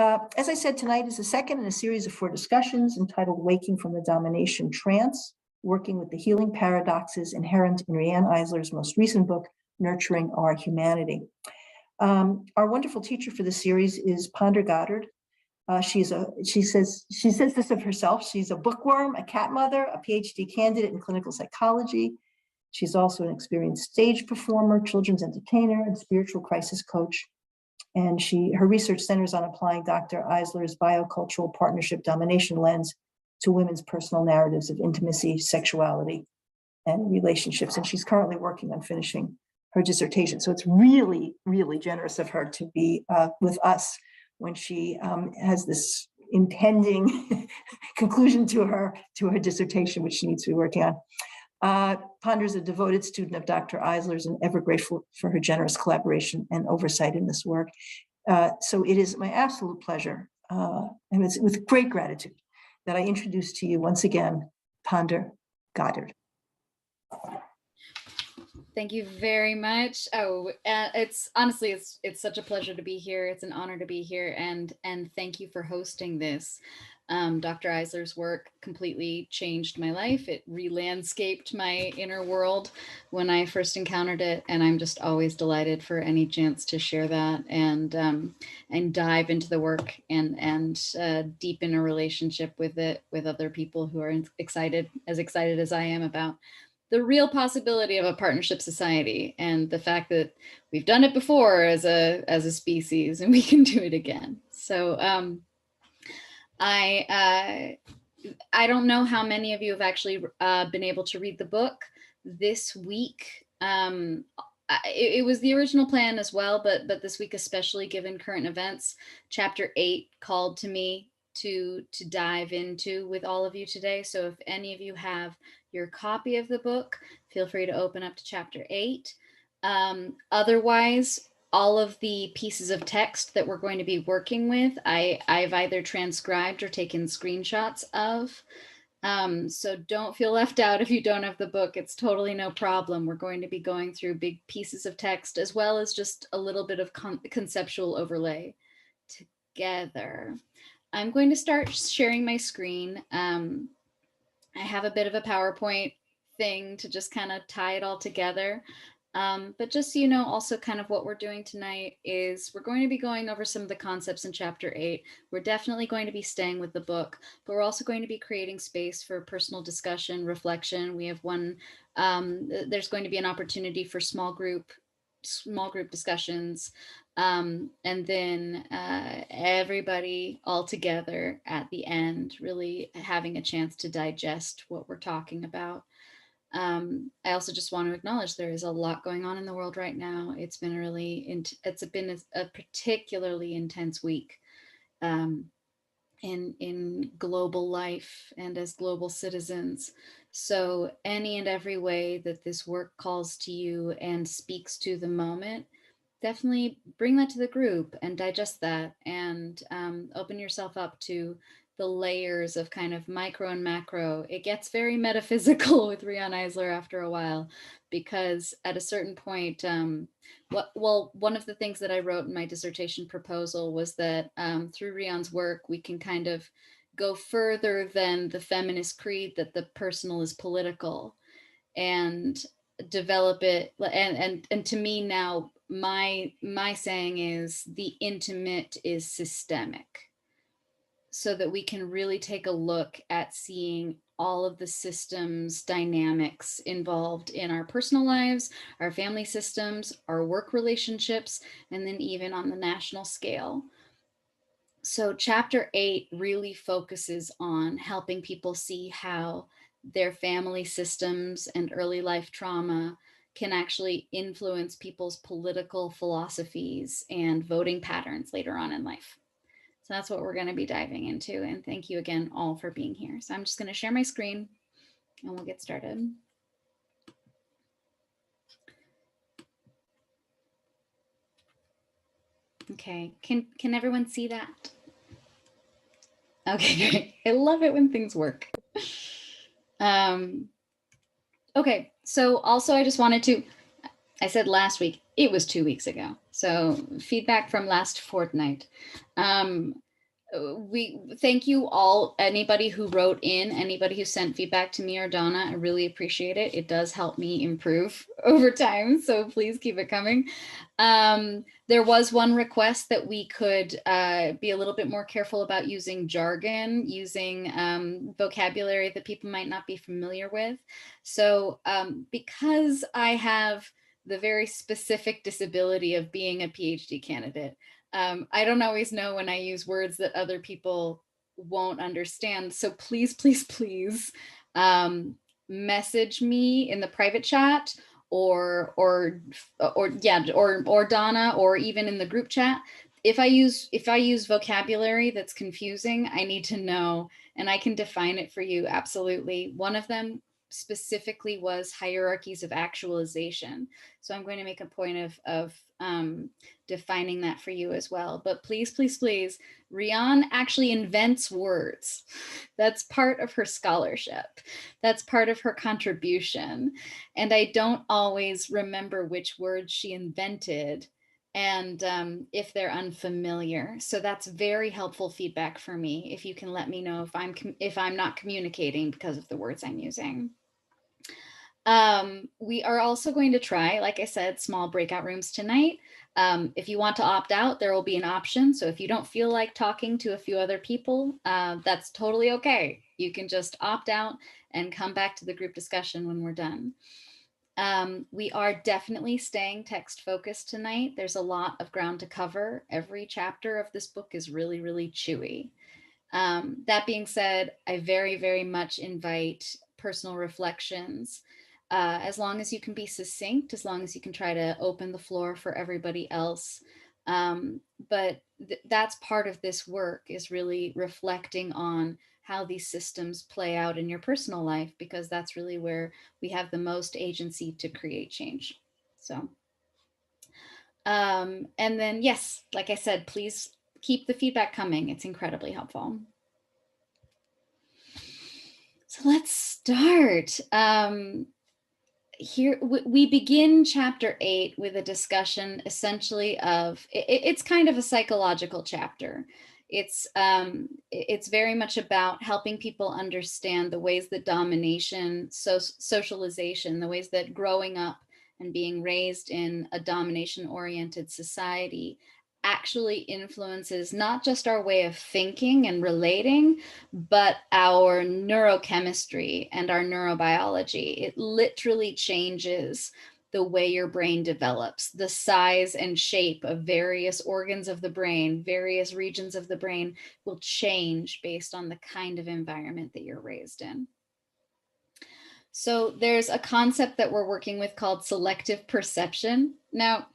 As I said, tonight is the second in a series of 4 discussions entitled Waking from the Domination Trance, working with the healing paradoxes inherent in Riane Eisler's most recent book, Nurturing Our Humanity. Our wonderful teacher for the series is Goddard. She says this of herself. She's a bookworm, a cat mother, a PhD candidate in clinical psychology. She's also an experienced stage performer, children's entertainer, and spiritual crisis coach. And her research centers on applying Dr. Eisler's biocultural partnership domination lens to women's personal narratives of intimacy, sexuality, and relationships. And she's currently working on finishing her dissertation. So it's really, really generous of her to be with us when she has this impending conclusion to her dissertation, which she needs to be working on. Ponder is a devoted student of Dr. Eisler's and ever grateful for her generous collaboration and oversight in this work. So it is my absolute pleasure, and it's with great gratitude, that I introduce to you once again, Ponder Goddard. Thank you very much. Oh, it's honestly, it's such a pleasure to be here. It's an honor to be here, and thank you for hosting this. Dr. Eisler's work completely changed my life. It re-landscaped my inner world when I first encountered it, and I'm just always delighted for any chance to share that and dive into the work and deepen a relationship with it with other people who are excited as I am about the real possibility of a partnership society and the fact that we've done it before as a species and we can do it again. So I don't know how many of you have actually been able to read the book this week. It was the original plan as well, but this week, especially given current events, chapter 8 called to me to dive into with all of you today. So if any of you have your copy of the book, feel free to open up to chapter 8. Otherwise, all of the pieces of text that we're going to be working with, I've either transcribed or taken screenshots of. So don't feel left out if you don't have the book. It's totally no problem. We're going to be going through big pieces of text as well as just a little bit of conceptual overlay together. I'm going to start sharing my screen. I have a bit of a PowerPoint thing to just kind of tie it all together. But just so you know, also kind of what we're doing tonight is we're going to be going over some of the concepts in chapter 8. We're definitely going to be staying with the book, but we're also going to be creating space for personal discussion, reflection. We have there's going to be an opportunity for small group discussions, and then everybody all together at the end, really having a chance to digest what we're talking about. I also just want to acknowledge there is a lot going on in the world right now. It's been a particularly intense week in global life and as global citizens. So any and every way that this work calls to you and speaks to the moment, definitely bring that to the group and digest that, and open yourself up to the layers of kind of micro and macro. It gets very metaphysical with Riane Eisler after a while, because at a certain point, one of the things that I wrote in my dissertation proposal was that through Riane's work, we can kind of go further than the feminist creed that the personal is political, and develop it. And to me now, my saying is the intimate is systemic, so that we can really take a look at seeing all of the systems dynamics involved in our personal lives, our family systems, our work relationships, and then even on the national scale. So chapter 8 really focuses on helping people see how their family systems and early life trauma can actually influence people's political philosophies and voting patterns later on in life. So that's what we're going to be diving into. And thank you again all for being here. So I'm just going to share my screen and we'll get started. Okay, can everyone see that? Okay, great. I love it when things work. Okay, so also I just wanted to, I said last week, it was 2 weeks ago. So feedback from last fortnight. We thank you all, anybody who wrote in, anybody who sent feedback to me or Donna. I really appreciate it. It does help me improve over time, so please keep it coming. There was one request that we could be a little bit more careful about using jargon, using vocabulary that people might not be familiar with. So because I have the very specific disability of being a PhD candidate, I don't always know when I use words that other people won't understand. So please, please, please message me in the private chat or Donna, or even in the group chat. If I use vocabulary that's confusing, I need to know, and I can define it for you. Absolutely. One of them specifically was hierarchies of actualization. So I'm going to make a point of defining that for you as well. But please, please, please, Riane actually invents words. That's part of her scholarship. That's part of her contribution. And I don't always remember which words she invented and if they're unfamiliar. So that's very helpful feedback for me. If you can let me know if I'm not communicating because of the words I'm using. We are also going to try, like I said, small breakout rooms tonight. If you want to opt out, there will be an option. So if you don't feel like talking to a few other people, that's totally okay. You can just opt out and come back to the group discussion when we're done. We are definitely staying text focused tonight. There's a lot of ground to cover. Every chapter of this book is really, really chewy. That being said, I very, very much invite personal reflections. As long as you can be succinct, as long as you can try to open the floor for everybody else. But that's part of this work, is really reflecting on how these systems play out in your personal life, because that's really where we have the most agency to create change. So, and then, yes, like I said, please keep the feedback coming. It's incredibly helpful. So let's start. Here we begin chapter 8 with a discussion essentially of it's kind of a psychological chapter. It's very much about helping people understand the ways that domination, socialization, the ways that growing up and being raised in a domination oriented society actually influences not just our way of thinking and relating, but our neurochemistry and our neurobiology. It literally changes the way your brain develops. The size and shape of various organs of the brain, various regions of the brain will change based on the kind of environment that you're raised in. So there's a concept that we're working with called selective perception. Now,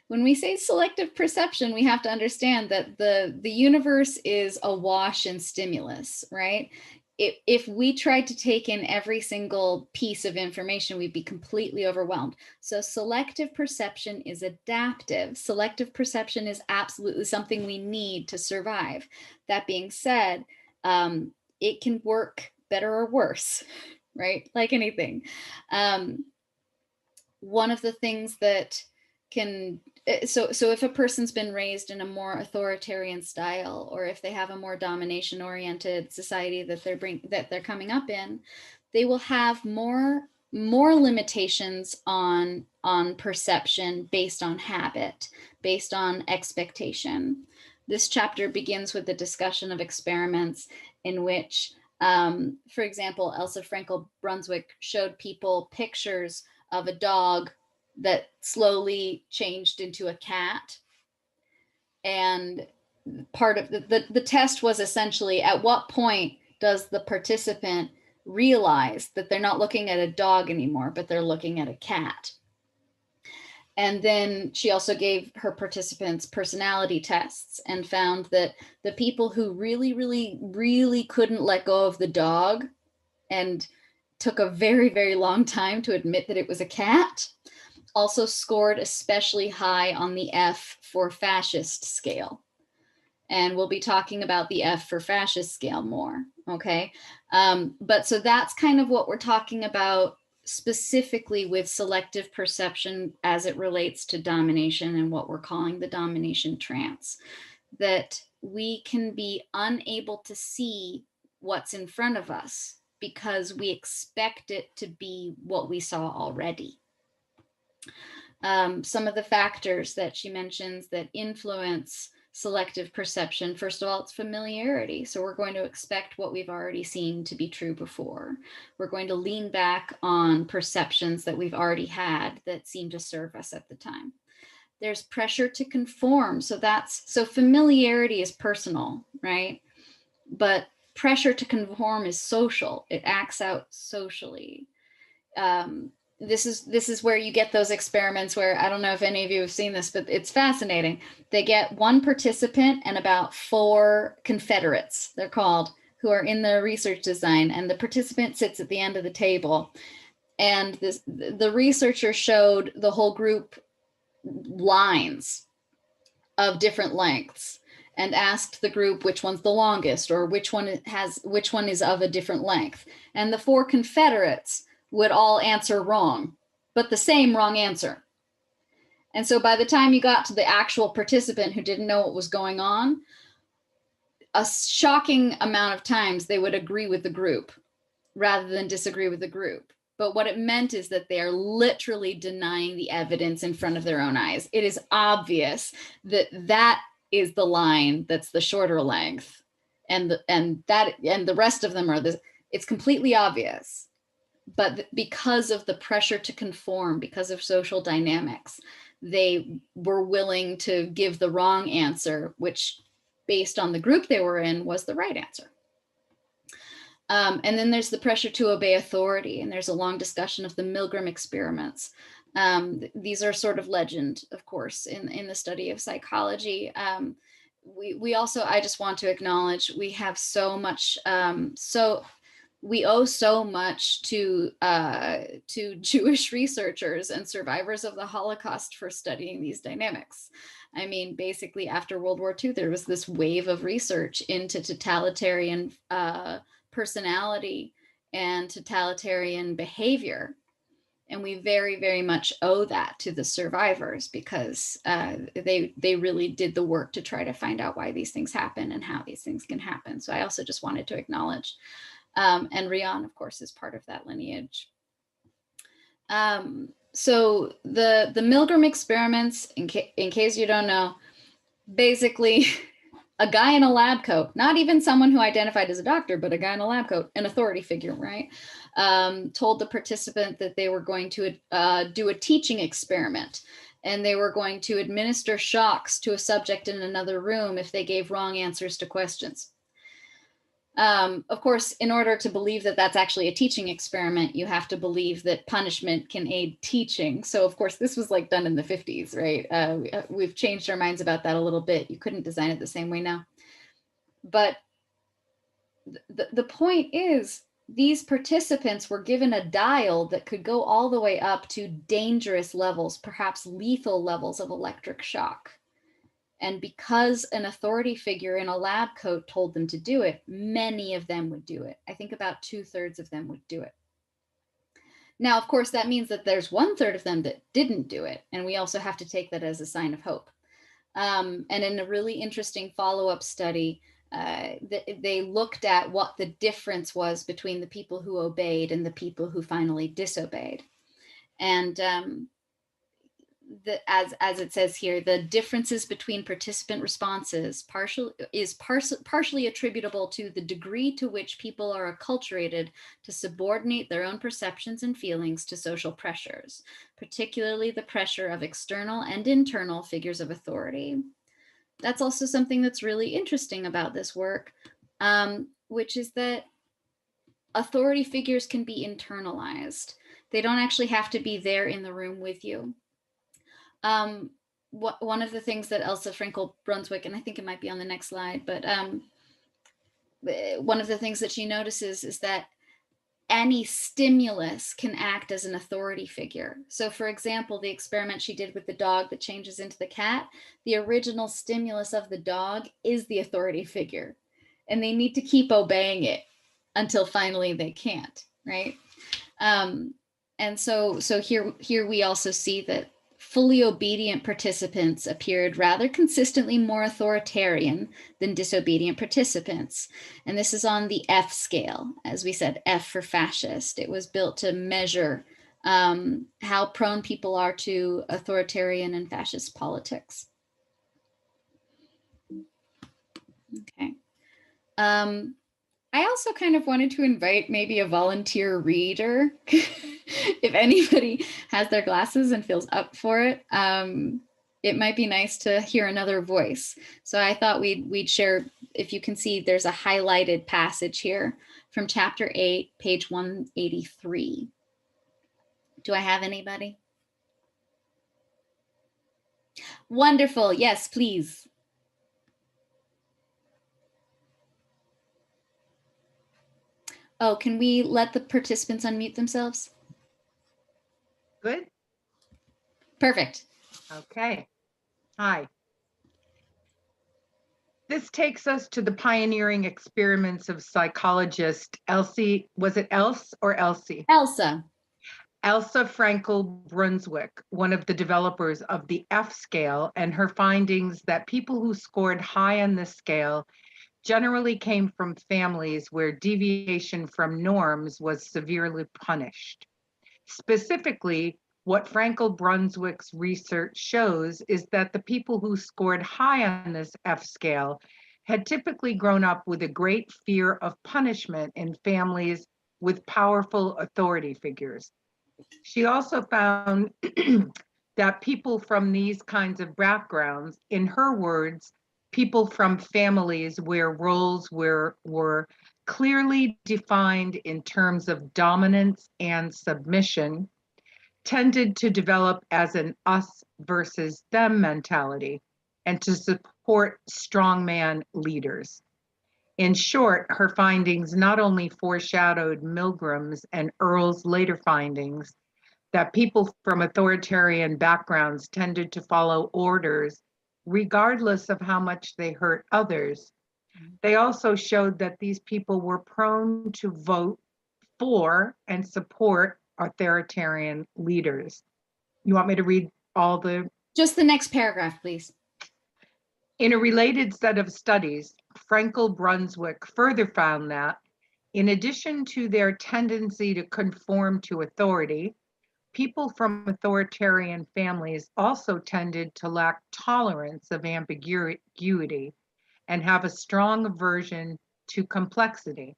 when we say selective perception, we have to understand that the universe is awash in stimulus, right? If we tried to take in every single piece of information, we'd be completely overwhelmed. So selective perception is adaptive. Selective perception is absolutely something we need to survive. That being said, it can work better or worse, right? Like anything. One of the things that can, so if a person's been raised in a more authoritarian style, or if they have a more domination oriented society that they're coming up in, they will have more limitations on perception based on habit, based on expectation. This chapter begins with the discussion of experiments in which, for example, Elsa Frankel Brunswick showed people pictures of a dog that slowly changed into a cat. And part of the test was essentially, at what point does the participant realize that they're not looking at a dog anymore, but they're looking at a cat? And then she also gave her participants personality tests and found that the people who really, really, really couldn't let go of the dog and took a very, very long time to admit that it was a cat also scored especially high on the F for fascist scale. And we'll be talking about the F for fascist scale more, okay? But so that's kind of what we're talking about specifically with selective perception as it relates to domination and what we're calling the domination trance. That we can be unable to see what's in front of us because we expect it to be what we saw already. Some of the factors that she mentions that influence selective perception, first of all, it's familiarity. So we're going to expect what we've already seen to be true before. We're going to lean back on perceptions that we've already had that seem to serve us at the time. There's pressure to conform. So familiarity is personal, right? But pressure to conform is social. It acts out socially. This is where you get those experiments where, I don't know if any of you have seen this, but it's fascinating. They get one participant and about 4 confederates, they're called, who are in the research design, and the participant sits at the end of the table. And the researcher showed the whole group lines of different lengths and asked the group which one's the longest or which one is of a different length. And the 4 confederates would all answer wrong, but the same wrong answer. And so by the time you got to the actual participant who didn't know what was going on, a shocking amount of times they would agree with the group rather than disagree with the group. But what it meant is that they are literally denying the evidence in front of their own eyes. It is obvious that that is the line that's the shorter length, and the rest of them are it's completely obvious. But because of the pressure to conform, because of social dynamics, they were willing to give the wrong answer, which based on the group they were in was the right answer. And then there's the pressure to obey authority. And there's a long discussion of the Milgram experiments. These are sort of legend, of course, in the study of psychology. We also, I just want to acknowledge, we have so much, we owe so much to Jewish researchers and survivors of the Holocaust for studying these dynamics. I mean, basically after World War II, there was this wave of research into totalitarian personality and totalitarian behavior. And we very, very much owe that to the survivors because they really did the work to try to find out why these things happen and how these things can happen. So I also just wanted to acknowledge. And Riane, of course, is part of that lineage. So the Milgram experiments, in case you don't know, basically a guy in a lab coat, not even someone who identified as a doctor, but a guy in a lab coat, an authority figure, right? Told the participant that they were going to do a teaching experiment, and they were going to administer shocks to a subject in another room if they gave wrong answers to questions. Of course, in order to believe that that's actually a teaching experiment, you have to believe that punishment can aid teaching. So of course, this was like done in the 50s, right? We've changed our minds about that a little bit. You couldn't design it the same way now. But the point is, these participants were given a dial that could go all the way up to dangerous levels, perhaps lethal levels of electric shock. And because an authority figure in a lab coat told them to do it, many of them would do it. I think about 2/3 of them would do it. Now, of course, that means that there's 1/3 of them that didn't do it. And we also have to take that as a sign of hope. And in a really interesting follow-up study, they looked at what the difference was between the people who obeyed and the people who finally disobeyed. And as it says here, the differences between participant responses partially attributable to the degree to which people are acculturated to subordinate their own perceptions and feelings to social pressures, particularly the pressure of external and internal figures of authority. That's also something that's really interesting about this work, which is that authority figures can be internalized. They don't actually have to be there in the room with you. One of the things that Elsa Frankel-Brunswick, and I think it might be on the next slide, but one of the things that she notices is that any stimulus can act as an authority figure. So for example, the experiment she did with the dog that changes into the cat, the original stimulus of the dog is the authority figure, and they need to keep obeying it until finally they can't, right? And so here we also see that fully obedient participants appeared rather consistently more authoritarian than disobedient participants. And this is on the F scale, as we said, F for fascist. It was built to measure how prone people are to authoritarian and fascist politics. Okay. I also kind of wanted to invite maybe a volunteer reader. If anybody has their glasses and feels up for it, it might be nice to hear another voice. So I thought we'd share, if you can see, there's a highlighted passage here from chapter 8, page 183. Do I have anybody? Wonderful. Yes, please. Oh, can we let the participants unmute themselves? Good. Perfect. Okay. Hi. This takes us to the pioneering experiments of psychologist Elsie, was it Else or Elsie? Elsa. Elsa Frankel Brunswick, one of the developers of the F scale, and her findings that people who scored high on this scale generally came from families where deviation from norms was severely punished. Specifically, what Frankel Brunswick's research shows is that the people who scored high on this F scale had typically grown up with a great fear of punishment in families with powerful authority figures. She also found that people from these kinds of backgrounds, in her words, people from families where roles were clearly defined in terms of dominance and submission, tended to develop as an us versus them mentality and to support strongman leaders. In short, her findings not only foreshadowed Milgram's and Earle's later findings that people from authoritarian backgrounds tended to follow orders regardless of how much they hurt others, they also showed that these people were prone to vote for and support authoritarian leaders. You want me to read all the? Just the next paragraph, please. In a related set of studies, Frankel Brunswick further found that, in addition to their tendency to conform to authority, people from authoritarian families also tended to lack tolerance of ambiguity and have a strong aversion to complexity.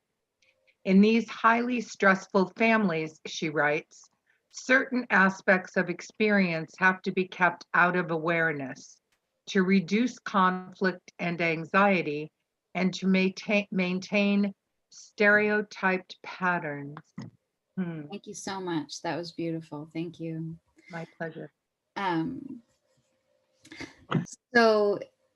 In these highly stressful families, she writes, certain aspects of experience have to be kept out of awareness to reduce conflict and anxiety and to maintain stereotyped patterns. Thank you so much. That was beautiful. Thank you. My pleasure.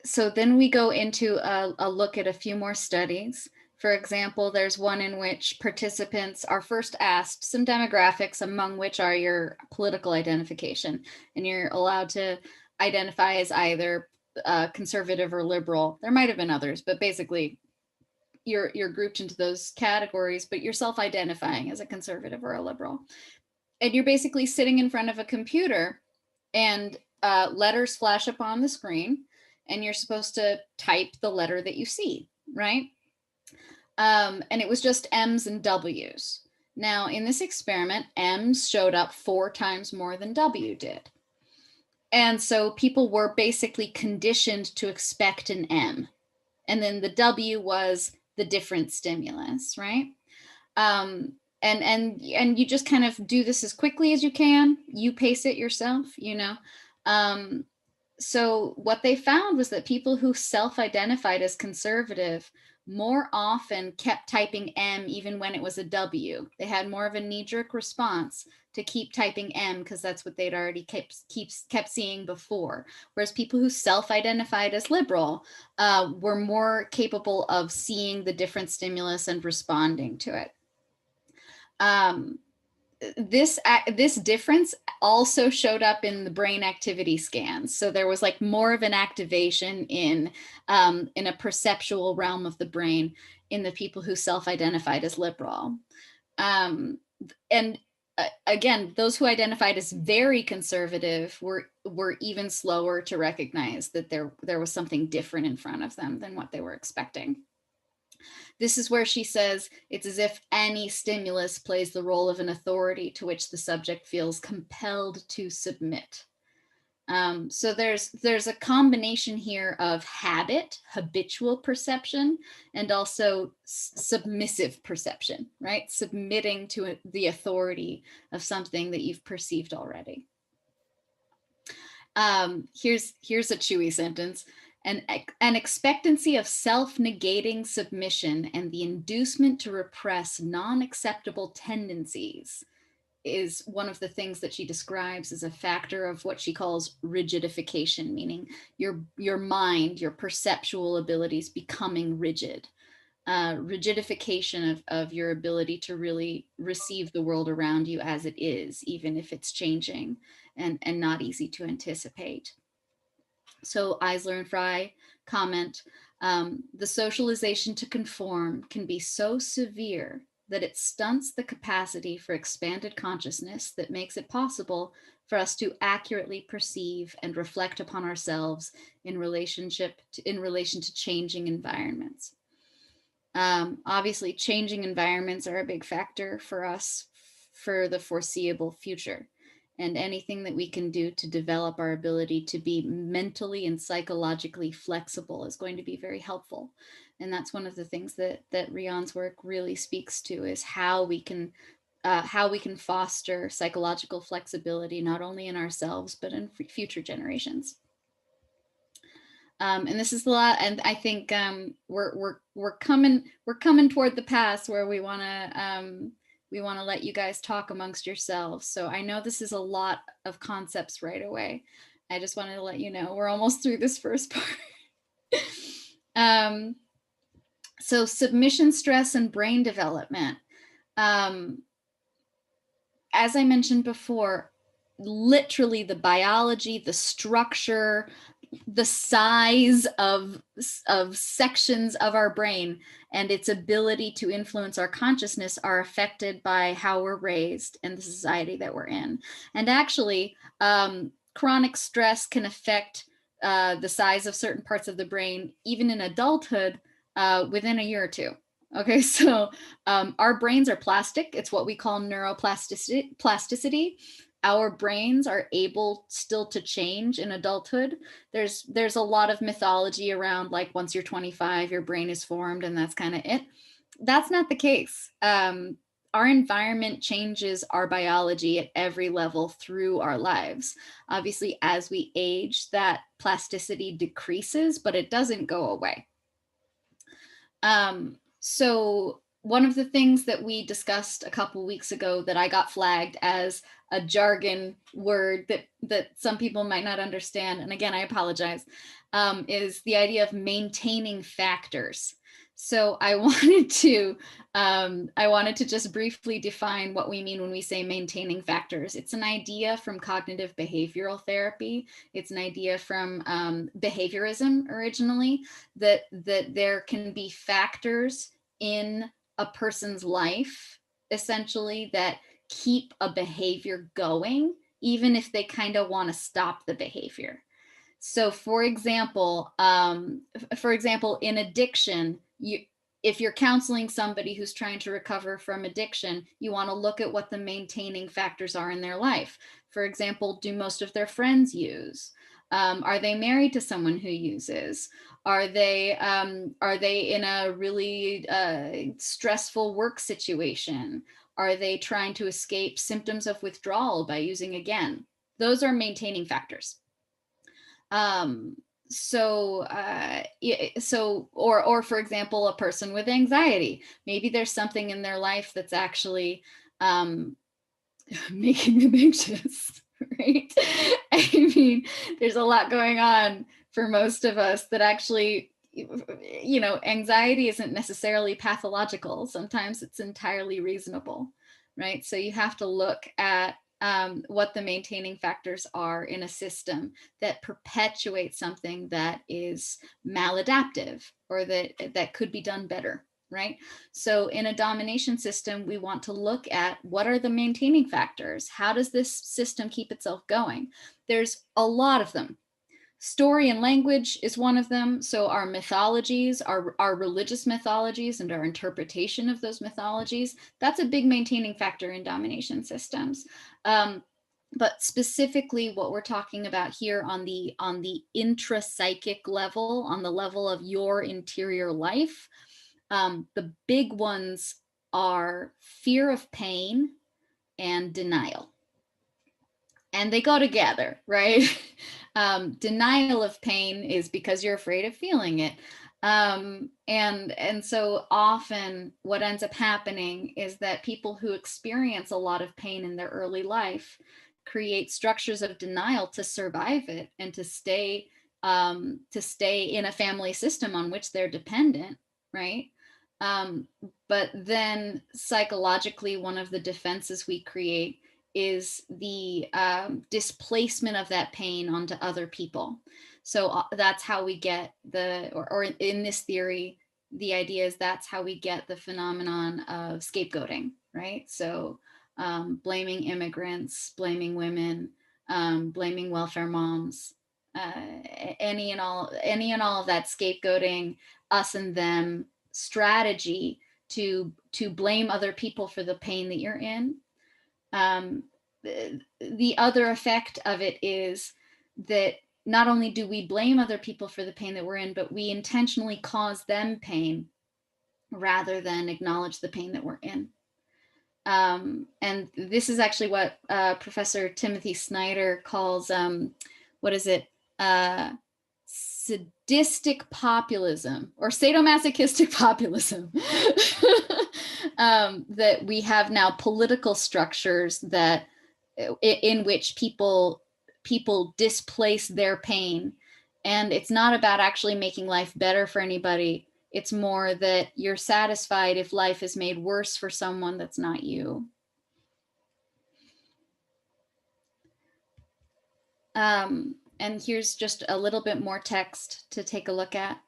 So then we go into a look at a few more studies. For example, there's one in which participants are first asked some demographics, among which are your political identification, and you're allowed to identify as either conservative or liberal. There might have been others, but basically you're grouped into those categories, but you're self-identifying as a conservative or a liberal. And you're basically sitting in front of a computer and letters flash up on the screen and you're supposed to type the letter that you see, right? And it was just M's and W's. Now in this experiment, M's showed up 4 times more than W did. And so people were basically conditioned to expect an M. And then the W was the different stimulus, right? And you just kind of do this as quickly as you can. You pace it yourself, you know. So what they found was that people who self-identified as conservative more often kept typing M even when it was a W. They had more of a knee-jerk response to keep typing M because that's what they'd already kept seeing before. Whereas people who self-identified as liberal were more capable of seeing the different stimulus and responding to it. This difference also showed up in the brain activity scans. So there was like more of an activation in a perceptual realm of the brain in the people who self-identified as liberal. And again, those who identified as very conservative were even slower to recognize that there was something different in front of them than what they were expecting. This is where she says it's as if any stimulus plays the role of an authority to which the subject feels compelled to submit. So there's a combination here of habit, habitual perception, and also submissive perception, right? Submitting to the authority of something that you've perceived already. Here's a chewy sentence. An expectancy of self-negating submission and the inducement to repress non-acceptable tendencies is one of the things that she describes as a factor of what she calls rigidification, meaning your mind, your perceptual abilities becoming rigid. Rigidification of your ability to really receive the world around you as it is, even if it's changing and not easy to anticipate. So Eisler and Fry comment, the socialization to conform can be so severe that it stunts the capacity for expanded consciousness that makes it possible for us to accurately perceive and reflect upon ourselves in relation to changing environments. Obviously, changing environments are a big factor for us for the foreseeable future. And anything that we can do to develop our ability to be mentally and psychologically flexible is going to be very helpful. And that's one of the things that Riane's work really speaks to, is how we can foster psychological flexibility, not only in ourselves, but in future generations. And this is a lot, and I think we're coming toward the pass where we want to let you guys talk amongst yourselves. So I know this is a lot of concepts right away. I just wanted to let you know we're almost through this first part. So submission stress and brain development. As I mentioned before, literally the biology, the structure, the size of sections of our brain and its ability to influence our consciousness are affected by how we're raised and the society that we're in. And actually, chronic stress can affect the size of certain parts of the brain, even in adulthood, within a year or two. Okay, so our brains are plastic. It's what we call neuroplasticity. Our brains are able still to change in adulthood. There's a lot of mythology around, like, once you're 25, your brain is formed and that's kind of it. That's not the case. Our environment changes our biology at every level through our lives. Obviously, as we age, that plasticity decreases, but it doesn't go away. So one of the things that we discussed a couple weeks ago that I got flagged as a jargon word that some people might not understand, and again, I apologize, is the idea of maintaining factors. So I wanted to just briefly define what we mean when we say maintaining factors. It's an idea from cognitive behavioral therapy. It's an idea from behaviorism originally, that there can be factors in a person's life, essentially, that keep a behavior going, even if they kind of want to stop the behavior. So for example, in addiction, if you're counseling somebody who's trying to recover from addiction, you want to look at what the maintaining factors are in their life. For example, do most of their friends use? Are they married to someone who uses? Are they in a really stressful work situation? Are they trying to escape symptoms of withdrawal by using again? Those are maintaining factors. So for example, a person with anxiety, maybe there's something in their life that's actually making them anxious, right? I mean, there's a lot going on for most of us that actually, anxiety isn't necessarily pathological. Sometimes it's entirely reasonable, right? So you have to look at what the maintaining factors are in a system that perpetuates something that is maladaptive or that could be done better. right? So in a domination system, we want to look at what are the maintaining factors? How does this system keep itself going? There's a lot of them. Story and language is one of them. So our mythologies, our religious mythologies and our interpretation of those mythologies, that's a big maintaining factor in domination systems. But specifically what we're talking about here on the intrapsychic level, on the level of your interior life, the big ones are fear of pain and denial. And they go together, right? Denial of pain is because you're afraid of feeling it. And so often what ends up happening is that people who experience a lot of pain in their early life create structures of denial to survive it and to stay in a family system on which they're dependent, right? But then psychologically, one of the defenses we create is the displacement of that pain onto other people. So that's how we get or in this theory, the idea is that's how we get the phenomenon of scapegoating, right? So blaming immigrants, blaming women, blaming welfare moms, any and all of that scapegoating, us and them strategy to blame other people for the pain that you're in. The other effect of it is that not only do we blame other people for the pain that we're in, but we intentionally cause them pain rather than acknowledge the pain that we're in. And this is actually what Professor Timothy Snyder calls, sadistic populism or sadomasochistic populism. That we have now political structures that in which people displace their pain, and it's not about actually making life better for anybody. It's more that you're satisfied if life is made worse for someone that's not you. And here's just a little bit more text to take a look at.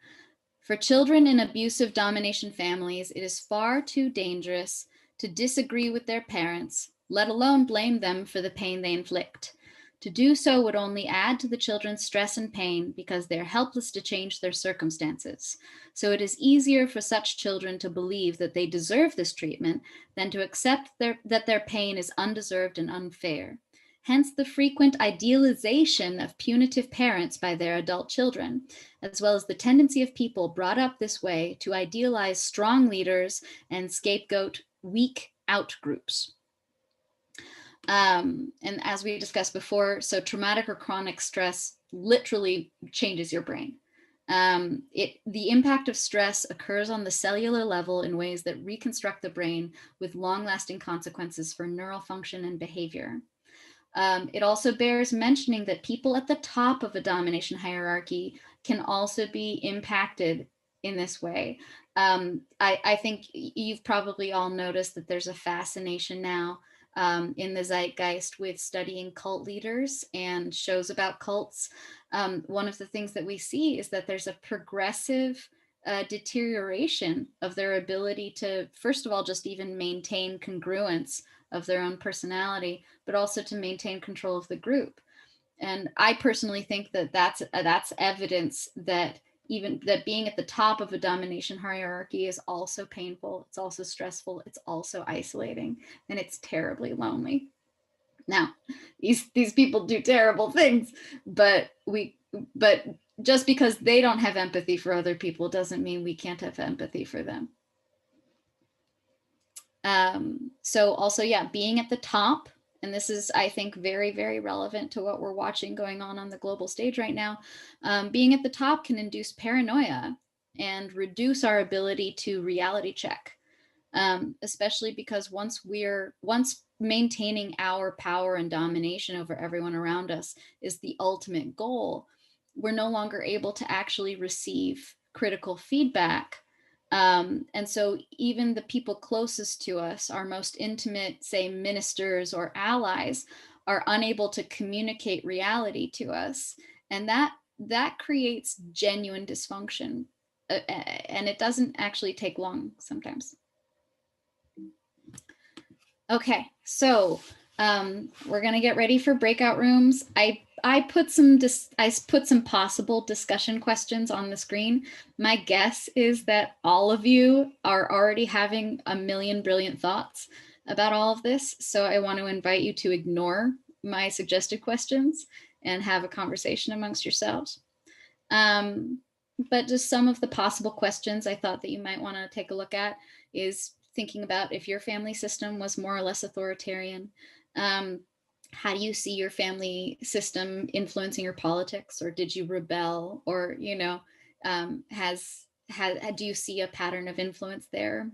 For children in abusive domination families, it is far too dangerous to disagree with their parents, let alone blame them for the pain they inflict. To do so would only add to the children's stress and pain because they're helpless to change their circumstances. So it is easier for such children to believe that they deserve this treatment than to accept that their pain is undeserved and unfair. Hence the frequent idealization of punitive parents by their adult children, as well as the tendency of people brought up this way to idealize strong leaders and scapegoat weak out groups. And as we discussed before, so traumatic or chronic stress literally changes your brain. The impact of stress occurs on the cellular level in ways that reconstruct the brain with long-lasting consequences for neural function and behavior. It also bears mentioning that people at the top of a domination hierarchy can also be impacted in this way. I think you've probably all noticed that there's a fascination now in the zeitgeist with studying cult leaders and shows about cults. One of the things that we see is that there's a progressive deterioration of their ability to, first of all, just even maintain congruence of their own personality, but also to maintain control of the group. And I personally think that that's evidence that even that being at the top of a domination hierarchy is also painful. It's also stressful. It's also isolating, and it's terribly lonely. Now, these people do terrible things, but just because they don't have empathy for other people doesn't mean we can't have empathy for them. So also, yeah, being at the top, and this is, I think, very, very relevant to what we're watching going on the global stage right now. Being at the top can induce paranoia and reduce our ability to reality check, especially because once maintaining our power and domination over everyone around us is the ultimate goal, we're no longer able to actually receive critical feedback. And so even the people closest to us, our most intimate, say, ministers or allies, are unable to communicate reality to us. And that creates genuine dysfunction and it doesn't actually take long sometimes. Okay, so we're gonna get ready for breakout rooms. I put some possible discussion questions on the screen. My guess is that all of you are already having a million brilliant thoughts about all of this. So I want to invite you to ignore my suggested questions and have a conversation amongst yourselves. But just some of the possible questions I thought that you might want to take a look at is thinking about if your family system was more or less authoritarian. How do you see your family system influencing your politics, or did you rebel, or, you know, do you see a pattern of influence there?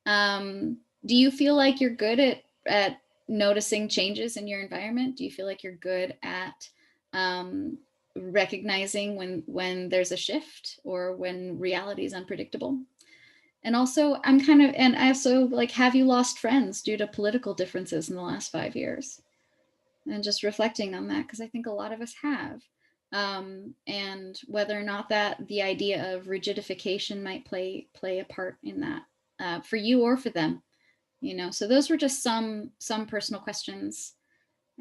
Do you feel like you're good at noticing changes in your environment? Do you feel like you're good at recognizing when there's a shift or when reality is unpredictable? And also, and I also like, have you lost friends due to political differences in the last 5 years? And just reflecting on that, because I think a lot of us have. And whether or not that the idea of rigidification might play a part in that for you or for them, you know. So those were just some personal questions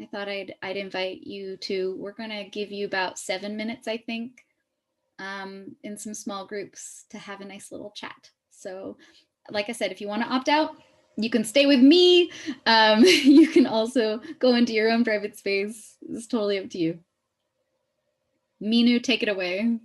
I thought I'd invite you to. We're gonna give you about 7 minutes, I think, in some small groups to have a nice little chat. So like I said, if you want to opt out, you can stay with me. You can also go into your own private space. It's totally up to you. Minu, take it away.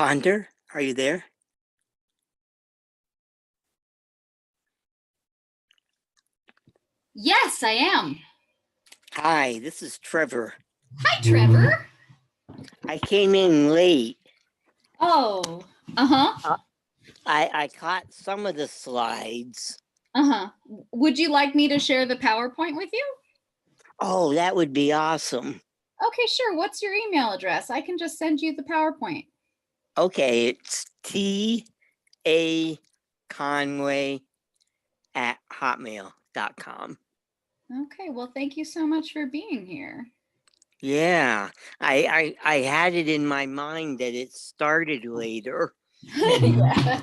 Ponder, are you there? Yes, I am. Hi, this is Trevor. Hi, Trevor. I came in late. Oh, uh-huh. I caught some of the slides. Uh-huh. Would you like me to share the PowerPoint with you? Oh, that would be awesome. Okay, sure. What's your email address? I can just send you the PowerPoint. Okay, it's taconway@hotmail.com. Okay, well, thank you so much for being here. Yeah, I had it in my mind that it started later. Yeah,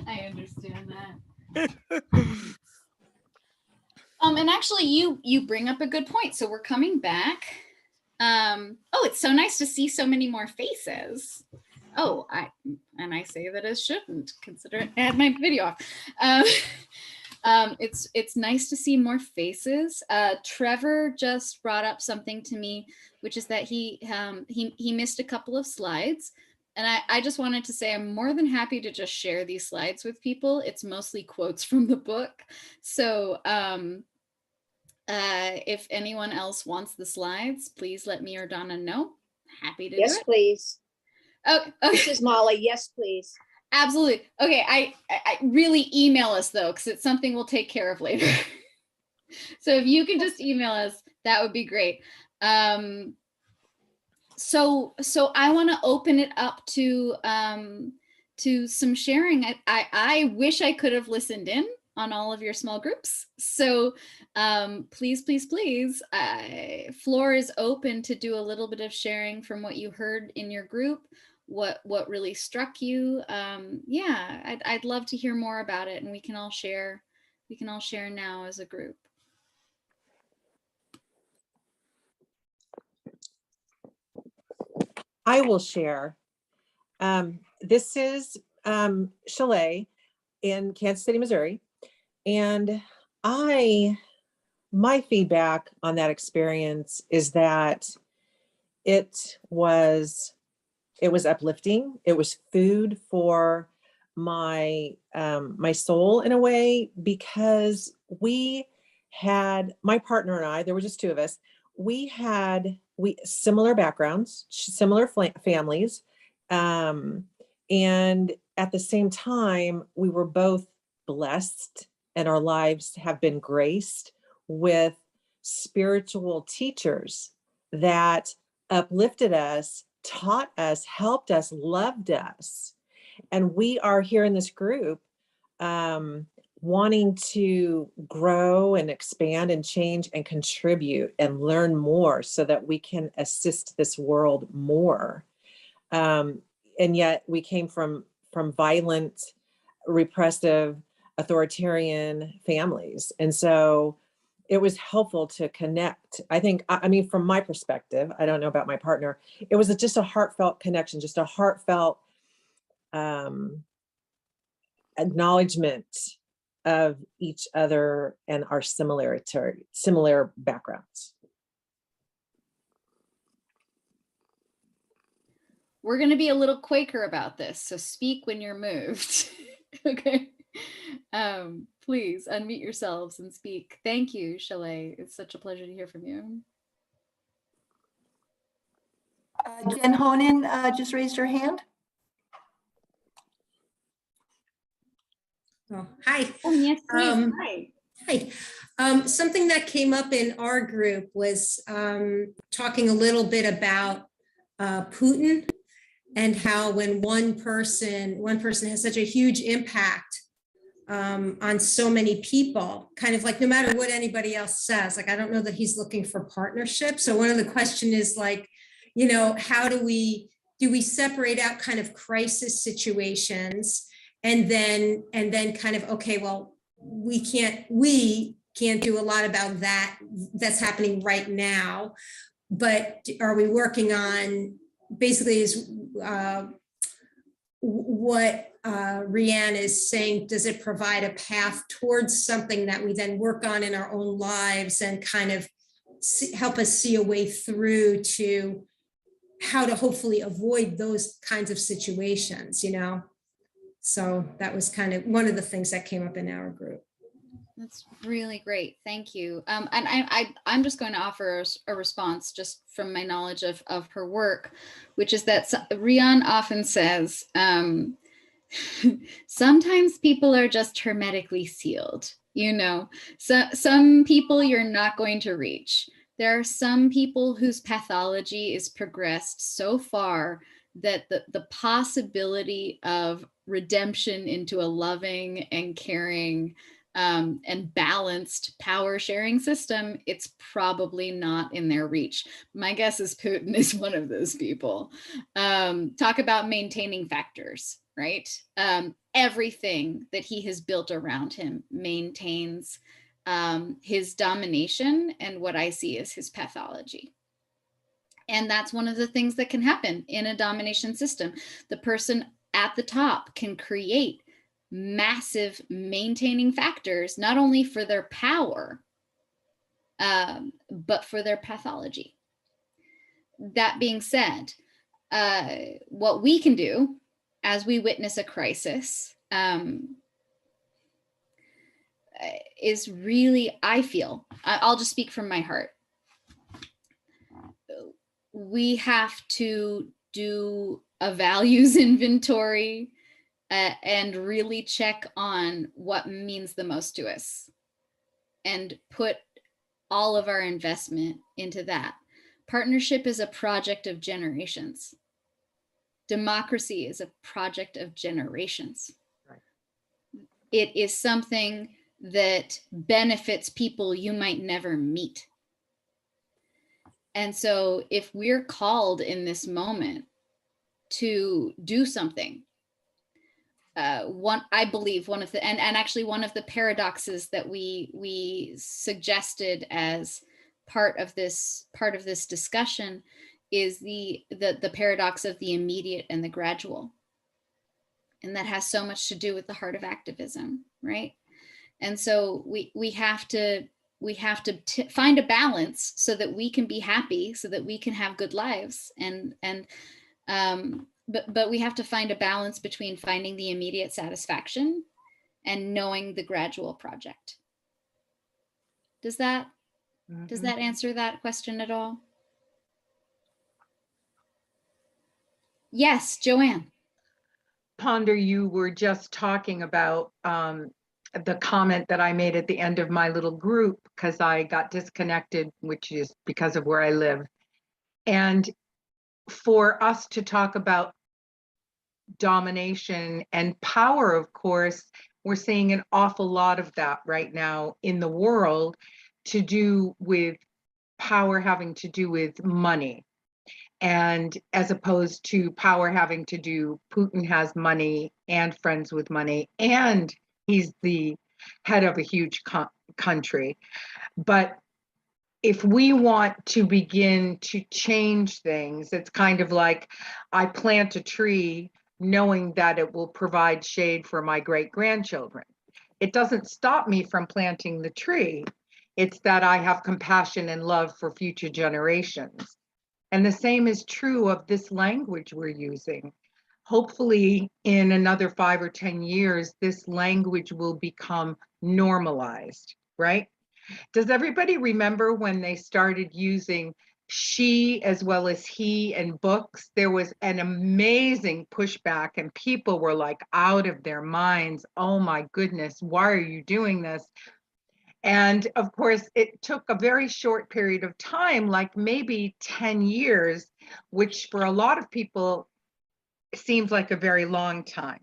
I understand that. And actually you bring up a good point. So we're coming back. Oh, it's so nice to see so many more faces. Oh, I say that as shouldn't consider it. I had my video off. It's nice to see more faces. Trevor just brought up something to me, which is that he missed a couple of slides. And I just wanted to say I'm more than happy to just share these slides with people. It's mostly quotes from the book. So if anyone else wants the slides, please let me or Donna know. Happy to do Yes, it. please. Oh, okay. This is Molly. Yes, please. Absolutely. Okay, I really email us though, because it's something we'll take care of later. So if you can just email us, that would be great. So I want to open it up to some sharing. I wish I could have listened in on all of your small groups. So please, floor is open to do a little bit of sharing from what you heard in your group, what really struck you. Yeah, I'd love to hear more about it, and we can all share now as a group. I will share. This is Chalet in Kansas City, Missouri. And my feedback on that experience is that it was uplifting. It was food for my soul in a way, because my partner and I, there were just two of us, we similar backgrounds, similar families. And at the same time, we were both blessed, and our lives have been graced with spiritual teachers that uplifted us, taught us, helped us, loved us. And we are here in this group wanting to grow and expand and change and contribute and learn more so that we can assist this world more. And yet we came from violent, repressive, authoritarian families. And so it was helpful to connect. I think, I mean, from my perspective, I don't know about my partner, it was just a heartfelt connection, just a heartfelt acknowledgement of each other and our similar backgrounds. We're going to be a little Quaker about this, so speak when you're moved. Okay. Please unmute yourselves and speak. Thank you, Chalet. It's such a pleasure to hear from you. Jen Honan just raised her hand. Oh, hi. Oh, yes, please. Hi. Something that came up in our group was talking a little bit about Putin, and how when one person has such a huge impact on so many people, kind of like no matter what anybody else says, like I don't know that he's looking for partnership. So one of the question is like, you know, how do we separate out kind of crisis situations and then kind of, okay, well, we can't do a lot about that's happening right now, but are we working on basically is what Riane is saying, does it provide a path towards something that we then work on in our own lives and kind of help us see a way through to how to hopefully avoid those kinds of situations, you know? So that was kind of one of the things that came up in our group. That's really great. Thank you. And I'm just going to offer a response just from my knowledge of her work, which is that Riane often says, sometimes people are just hermetically sealed, you know, so some people you're not going to reach. There are some people whose pathology is progressed so far that the possibility of redemption into a loving and caring and balanced power sharing system, it's probably not in their reach. My guess is Putin is one of those people. Talk about maintaining factors, right? Everything that he has built around him maintains his domination and what I see as his pathology. And that's one of the things that can happen in a domination system. The person at the top can create massive maintaining factors, not only for their power, but for their pathology. That being said, what we can do as we witness a crisis is really, I feel, I'll just speak from my heart. We have to do a values inventory and really check on what means the most to us and put all of our investment into that. Partnership is a project of generations. Democracy is a project of generations. Right. It is something that benefits people you might never meet. And so if we're called in this moment to do something, I believe one of the, and actually one of the paradoxes that we suggested as part of this discussion is the paradox of the immediate and the gradual. And that has so much to do with the heart of activism, right? And so we have to find a balance so that we can be happy, so that we can have good lives, but we have to find a balance between finding the immediate satisfaction and knowing the gradual project. Does that answer that question at all? Yes, Joanne. Ponder, you were just talking about the comment that I made at the end of my little group because I got disconnected, which is because of where I live. And for us to talk about domination and power, of course, we're seeing an awful lot of that right now in the world, to do with power having to do with money. And as opposed to power having to do, Putin has money and friends with money, and he's the head of a huge country. But if we want to begin to change things, it's kind of like I plant a tree knowing that it will provide shade for my great-grandchildren. It doesn't stop me from planting the tree. It's that I have compassion and love for future generations. And the same is true of this language we're using. Hopefully, in another 5 or 10 years, this language will become normalized, right? Does everybody remember when they started using she as well as he in books? There was an amazing pushback, and people were like out of their minds. Oh my goodness, why are you doing this? And of course, it took a very short period of time, like maybe 10 years, which for a lot of people seems like a very long time,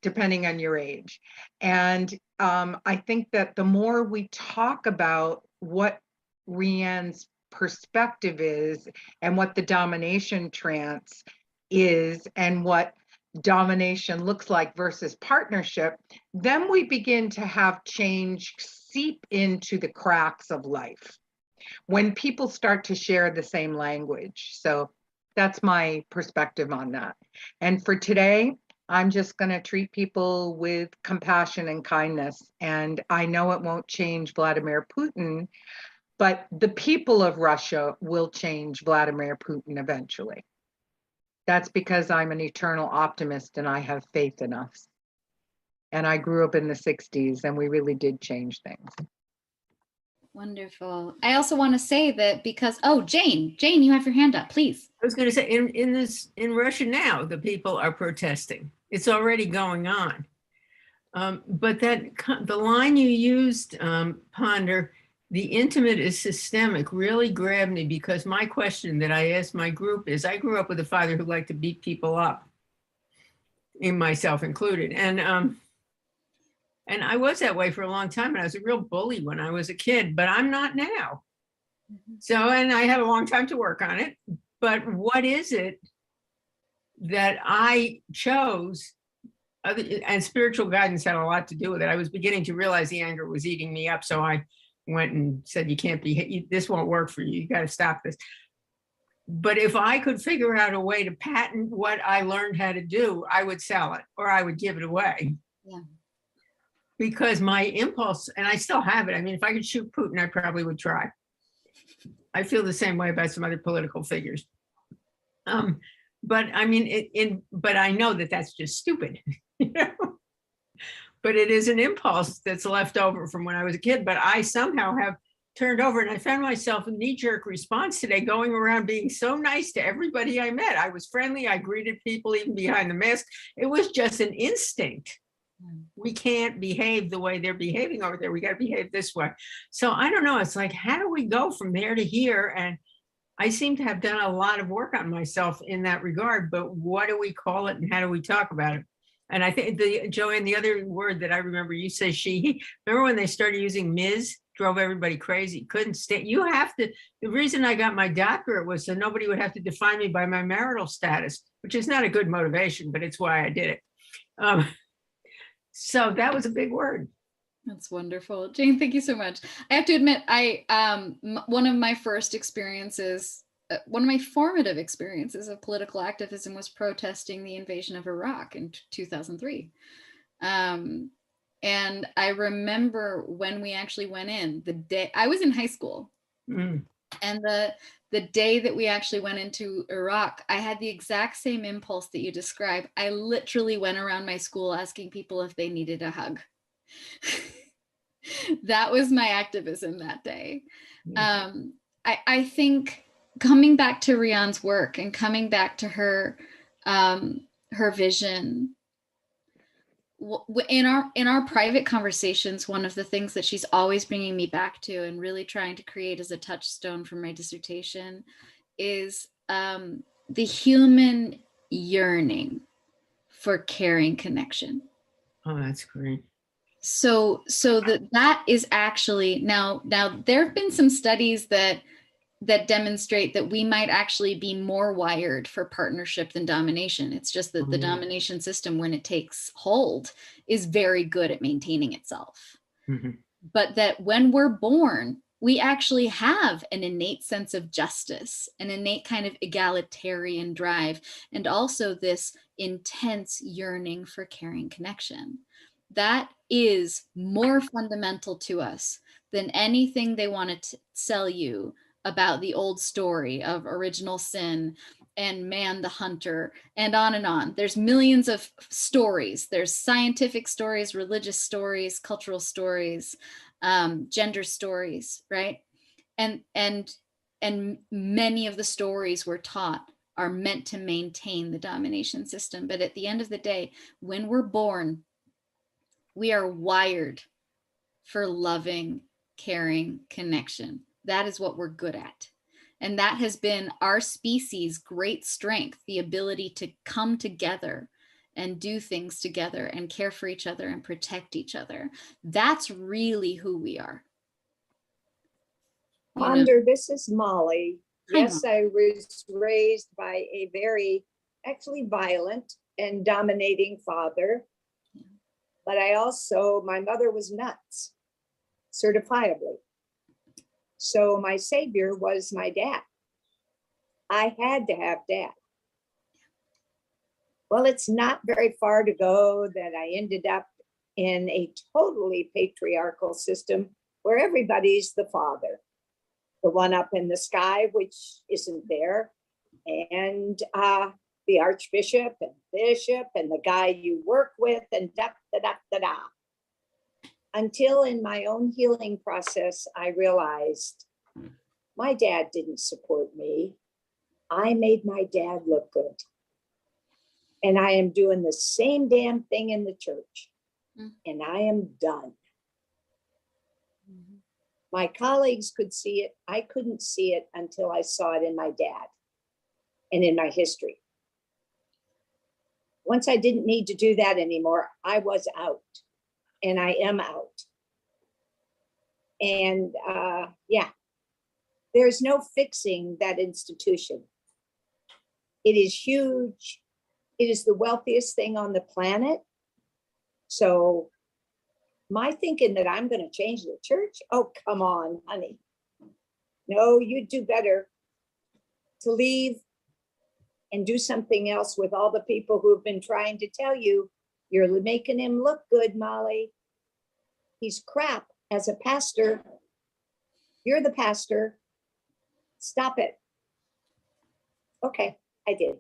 depending on your age. And I think that the more we talk about what Riane's perspective is and what the domination trance is and what domination looks like versus partnership, then we begin to have change seep into the cracks of life when people start to share the same language. So that's my perspective on that. And for today, I'm just going to treat people with compassion and kindness. And I know it won't change Vladimir Putin, but the people of Russia will change Vladimir Putin eventually. That's because I'm an eternal optimist and I have faith in us. And I grew up in the 60s and we really did change things. Wonderful. I also want to say that because, oh, Jane, you have your hand up, please. I was going to say, in Russia now, the people are protesting. It's already going on. But the line you used, Ponder, the intimate is systemic, really grabbed me, because my question that I asked my group is, I grew up with a father who liked to beat people up, in myself included. And I was that way for a long time. And I was a real bully when I was a kid, but I'm not now. So, and I have a long time to work on it. But what is it that I chose? And spiritual guidance had a lot to do with it. I was beginning to realize the anger was eating me up. So I went and said, you can't be, this won't work for you. You got to stop this. But if I could figure out a way to patent what I learned how to do, I would sell it or I would give it away. Yeah. Because my impulse, and I still have it. I mean, if I could shoot Putin, I probably would try. I feel the same way about some other political figures. But I mean, but I know that that's just stupid, you know? But it is an impulse that's left over from when I was a kid, but I somehow have turned over, and I found myself a knee-jerk response today, going around being so nice to everybody I met. I was friendly, I greeted people even behind the mask. It was just an instinct. We can't behave the way they're behaving over there. We got to behave this way. So I don't know. It's like, how do we go from there to here? And I seem to have done a lot of work on myself in that regard, but what do we call it and how do we talk about it? And I think, Joanne, the other word that I remember you say she, remember when they started using Ms., drove everybody crazy, couldn't stand, you have to, the reason I got my doctorate was so nobody would have to define me by my marital status, which is not a good motivation, but it's why I did it. So that was a big word. That's wonderful. Jane, thank you so much. I have to admit, one of my first experiences, one of my formative experiences of political activism was protesting the invasion of Iraq in 2003. And I remember when we actually went in, the day, I was in high school, and the day that we actually went into Iraq, I had the exact same impulse that you described. I literally went around my school asking people if they needed a hug. That was my activism that day. I think coming back to Riane's work and coming back to her vision, in our private conversations, one of the things that she's always bringing me back to and really trying to create as a touchstone for my dissertation is the human yearning for caring connection. Oh, that's great. So that is actually now there have been some studies that demonstrate that we might actually be more wired for partnership than domination. It's just that the domination system, when it takes hold, is very good at maintaining itself. But that when we're born, we actually have an innate sense of justice, an innate kind of egalitarian drive, and also this intense yearning for caring connection. That is more fundamental to us than anything they want to sell you about the old story of original sin and man the hunter and on and on. There's millions of stories. There's scientific stories, religious stories, cultural stories, gender stories, right? And many of the stories we're taught are meant to maintain the domination system. But at the end of the day, when we're born, we are wired for loving, caring connection. That is what we're good at. And that has been our species' great strength, the ability to come together and do things together and care for each other and protect each other. That's really who we are. Ponder, this is Molly. Hi, Yes, I was raised by a very actually violent and dominating father. But my mother was nuts, certifiably. So my savior was my dad. I had to have dad. Well, it's not very far to go that I ended up in a totally patriarchal system where everybody's the father, the one up in the sky, which isn't there. And the archbishop and bishop and the guy you work with and da da da da da. Until in my own healing process, I realized my dad didn't support me. I made my dad look good. And I am doing the same damn thing in the church. And I am done. My colleagues could see it. I couldn't see it until I saw it in my dad and in my history. Once I didn't need to do that anymore, I was out, and I am out. And yeah, there's no fixing that institution. It is huge. It is the wealthiest thing on the planet. So my thinking that I'm going to change the church? Oh, come on, honey. No, you'd do better to leave and do something else with all the people who have been trying to tell you, you're making him look good, Molly. He's crap as a pastor. You're the pastor. Stop it. Okay, I did.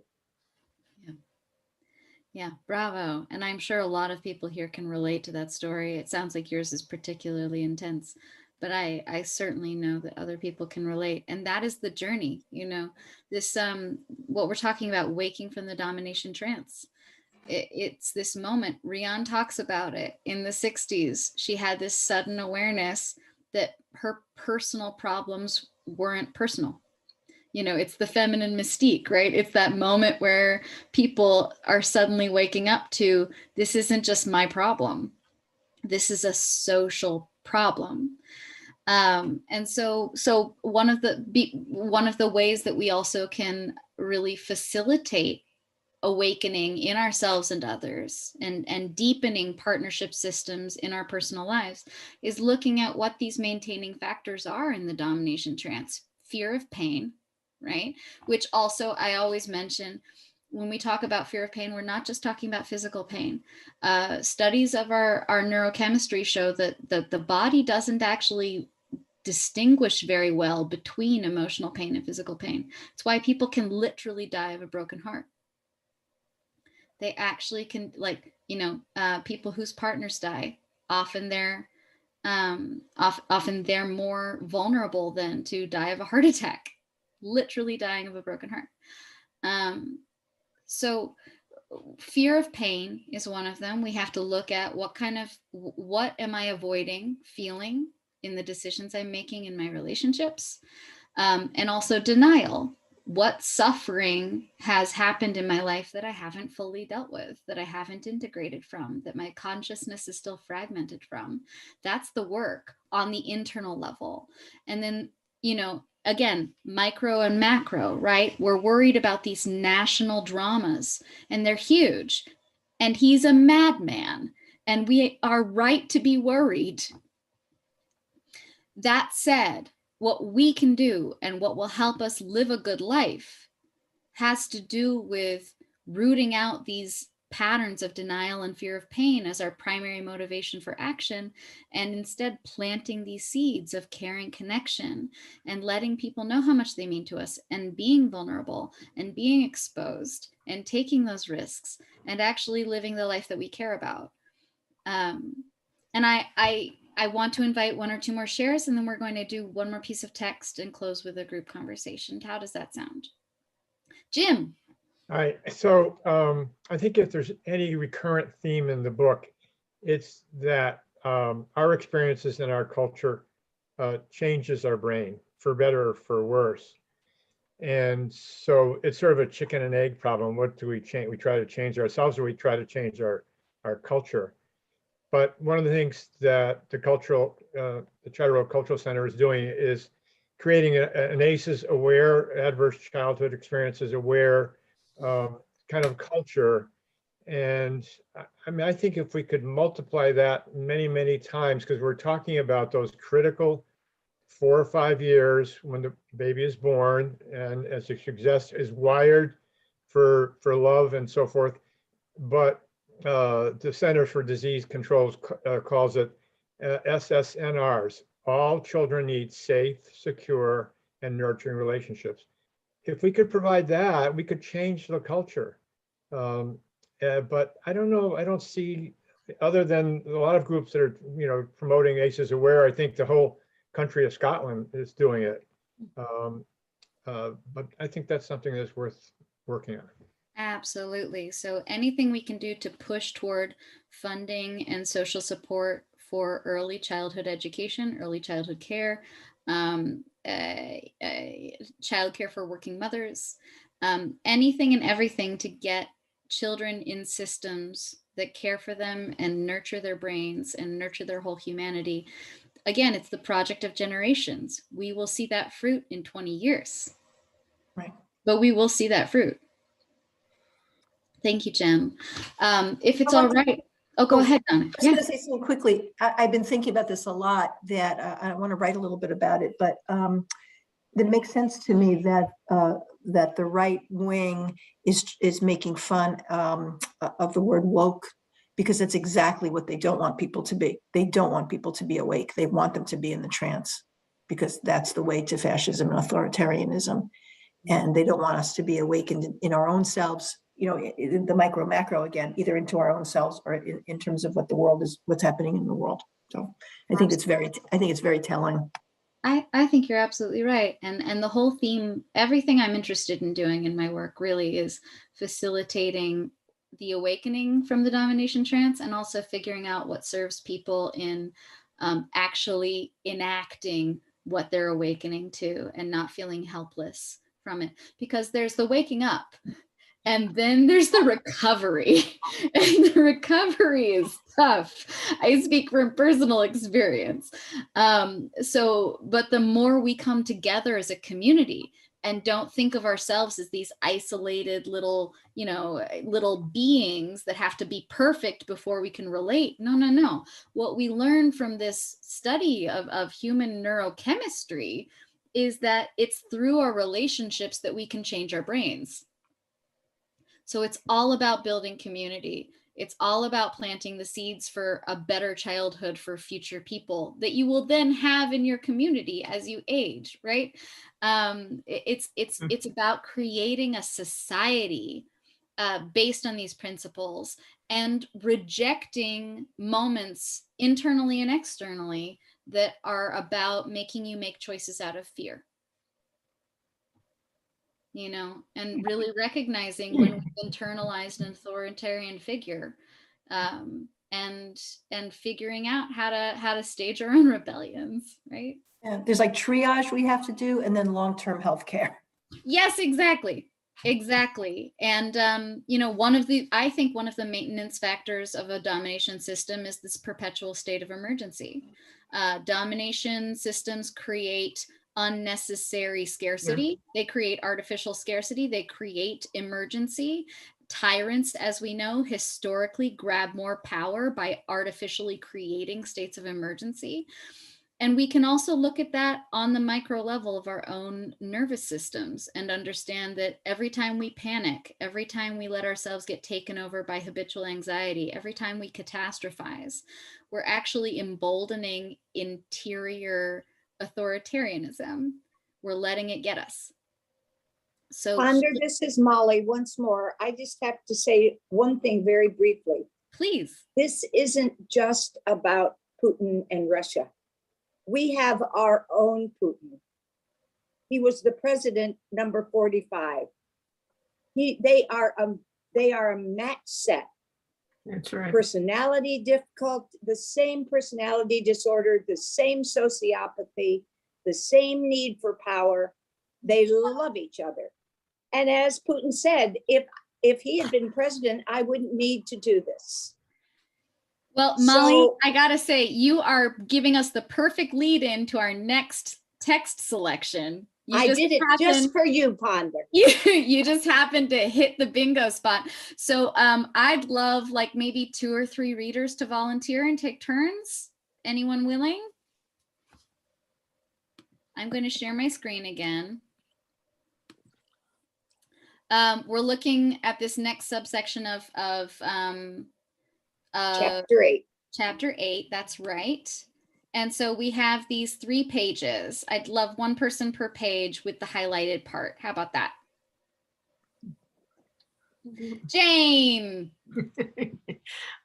Yeah, bravo. And I'm sure a lot of people here can relate to that story. It sounds like yours is particularly intense, but I certainly know that other people can relate. And that is the journey, you know, this, what we're talking about, waking from the domination trance. It's this moment. Riane talks about it in the 60s. She had this sudden awareness that her personal problems weren't personal. You know, it's the feminine mystique, right? It's that moment where people are suddenly waking up to, this isn't just my problem. This is a social problem. And so one of the ways that we also can really facilitate awakening in ourselves and others, and deepening partnership systems in our personal lives, is looking at what these maintaining factors are in the domination trance. Fear of pain, right? Which also I always mention when we talk about fear of pain, we're not just talking about physical pain. Studies of our neurochemistry show that the body doesn't actually distinguish very well between emotional pain and physical pain. It's why people can literally die of a broken heart. They actually can, like, you know, people whose partners die, often they're more vulnerable than to die of a heart attack, literally dying of a broken heart. So fear of pain is one of them. We have to look at what am I avoiding feeling in the decisions I'm making in my relationships, and also denial. What suffering has happened in my life that I haven't fully dealt with, that I haven't integrated from, that my consciousness is still fragmented from? That's the work on the internal level. And then, you know, again, micro and macro, right? We're worried about these national dramas, and they're huge. And he's a madman, and we are right to be worried. That said, what we can do and what will help us live a good life has to do with rooting out these patterns of denial and fear of pain as our primary motivation for action, and instead planting these seeds of caring connection and letting people know how much they mean to us, and being vulnerable and being exposed and taking those risks and actually living the life that we care about. And I want to invite one or two more shares, and then we're going to do one more piece of text and close with a group conversation. How does that sound? Jim. All right. So I think if there's any recurrent theme in the book, it's that our experiences in our culture changes our brain, for better or for worse. And so it's sort of a chicken and egg problem. What do we change? We try to change ourselves, or we try to change our culture. But one of the things that the Charter Oak Cultural Center is doing is creating an ACEs aware, adverse childhood experiences aware kind of culture. And I mean, I think if we could multiply that many, many times, because we're talking about those critical 4 or 5 years when the baby is born, and as it suggests, is wired for love and so forth. But the Centers for Disease Control calls it SSNRs. All children need safe, secure, and nurturing relationships. if we could provide that, we could change the culture. But I don't know, I don't see, other than a lot of groups that are, promoting ACEs Aware, I think the whole country of Scotland is doing it. But I think that's something that's worth working on. Absolutely. So anything we can do to push toward funding and social support for early childhood education, early childhood care, child care for working mothers, anything and everything to get children in systems that care for them and nurture their brains and nurture their whole humanity. Again, it's the project of generations. We will see that fruit in 20 years. Right. But we will see that fruit. Thank you, Jim. If it's all right. Oh, go ahead, Donna. I was going to say something quickly. I've been thinking about this a lot, that I want to write a little bit about it, but it makes sense to me that that the right wing is making fun of the word woke, because that's exactly what they don't want people to be. They don't want people to be awake. They want them to be in the trance, because that's the way to fascism and authoritarianism. And they don't want us to be awakened in our own selves, in the micro macro again, either into our own selves or in terms of what the world is, what's happening in the world. So I think it's very telling. I think you're absolutely right. And the whole theme, everything I'm interested in doing in my work really is facilitating the awakening from the domination trance, and also figuring out what serves people in actually enacting what they're awakening to and not feeling helpless from it. Because there's the waking up, and then there's the recovery. And the recovery is tough. I speak from personal experience. But the more we come together as a community and don't think of ourselves as these isolated little beings that have to be perfect before we can relate. No. What we learn from this study of human neurochemistry is that it's through our relationships that we can change our brains. So it's all about building community. It's all about planting the seeds for a better childhood for future people that you will then have in your community as you age, right? It's about creating a society based on these principles, and rejecting moments internally and externally that are about making you make choices out of fear. And really recognizing when we've internalized an authoritarian figure, and figuring out how to stage our own rebellions, right? Yeah, there's like triage we have to do, and then long-term health care. Yes, exactly. And I think one of the maintenance factors of a domination system is this perpetual state of emergency. Domination systems create unnecessary scarcity. They create artificial scarcity. They create emergency. Tyrants, as we know, historically grab more power by artificially creating states of emergency. And we can also look at that on the micro level of our own nervous systems and understand that every time we panic, every time we let ourselves get taken over by habitual anxiety, every time we catastrophize, we're actually emboldening interior authoritarianism. We're letting it get us. So, Ponder, this is Molly once more. I just have to say one thing very briefly. Please. This isn't just about Putin and Russia. We have our own Putin. He was the president number 45. They are a match set. That's right. Personality difficult, the same personality disorder, the same sociopathy, the same need for power. They love each other. And as Putin said, if he had been president, I wouldn't need to do this. Well, Molly, I gotta say, you are giving us the perfect lead in to our next text selection. I did it just for you, Ponder. You just happened to hit the bingo spot. So I'd love like maybe 2 or 3 readers to volunteer and take turns. Anyone willing? I'm going to share my screen again. We're looking at this next subsection of Chapter 8. Chapter 8, that's right. And so we have these 3 pages. I'd love one person per page with the highlighted part. How about that? Jane.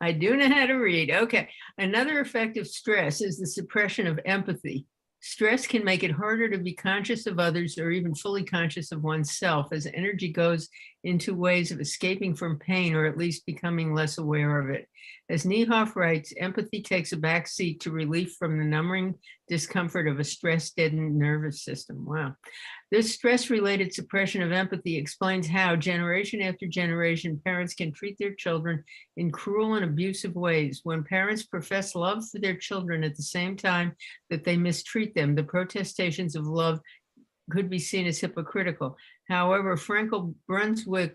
I do know how to read. Okay. Another effect of stress is the suppression of empathy. Stress can make it harder to be conscious of others or even fully conscious of oneself, as energy goes into ways of escaping from pain or at least becoming less aware of it. As Niehoff writes, empathy takes a back seat to relief from the numbing discomfort of a stress-deadened nervous system. Wow. This stress-related suppression of empathy explains how, generation after generation, parents can treat their children in cruel and abusive ways. When parents profess love for their children at the same time that they mistreat them, the protestations of love could be seen as hypocritical. However, Frankel Brunswick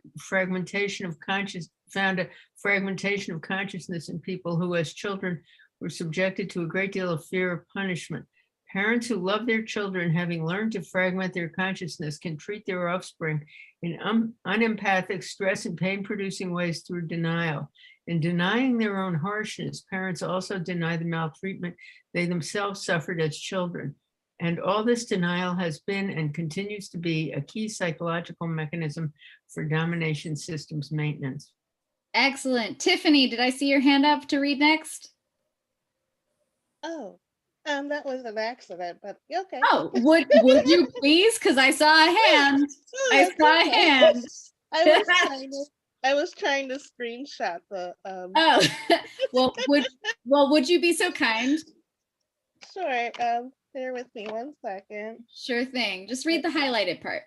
found a fragmentation of consciousness in people who, as children, were subjected to a great deal of fear of punishment. Parents who love their children, having learned to fragment their consciousness, can treat their offspring in unempathic, stress and pain-producing ways through denial. In denying their own harshness, parents also deny the maltreatment they themselves suffered as children. And all this denial has been and continues to be a key psychological mechanism for domination systems maintenance. Excellent. Tiffany, did I see your hand up to read next? Oh, that was an accident, but okay. Oh, would you please? Because I saw a hand. I saw a hand. I was trying to screenshot the Oh, would you be so kind? Sure. Bear with me 1 second. Sure thing. Just read the highlighted part.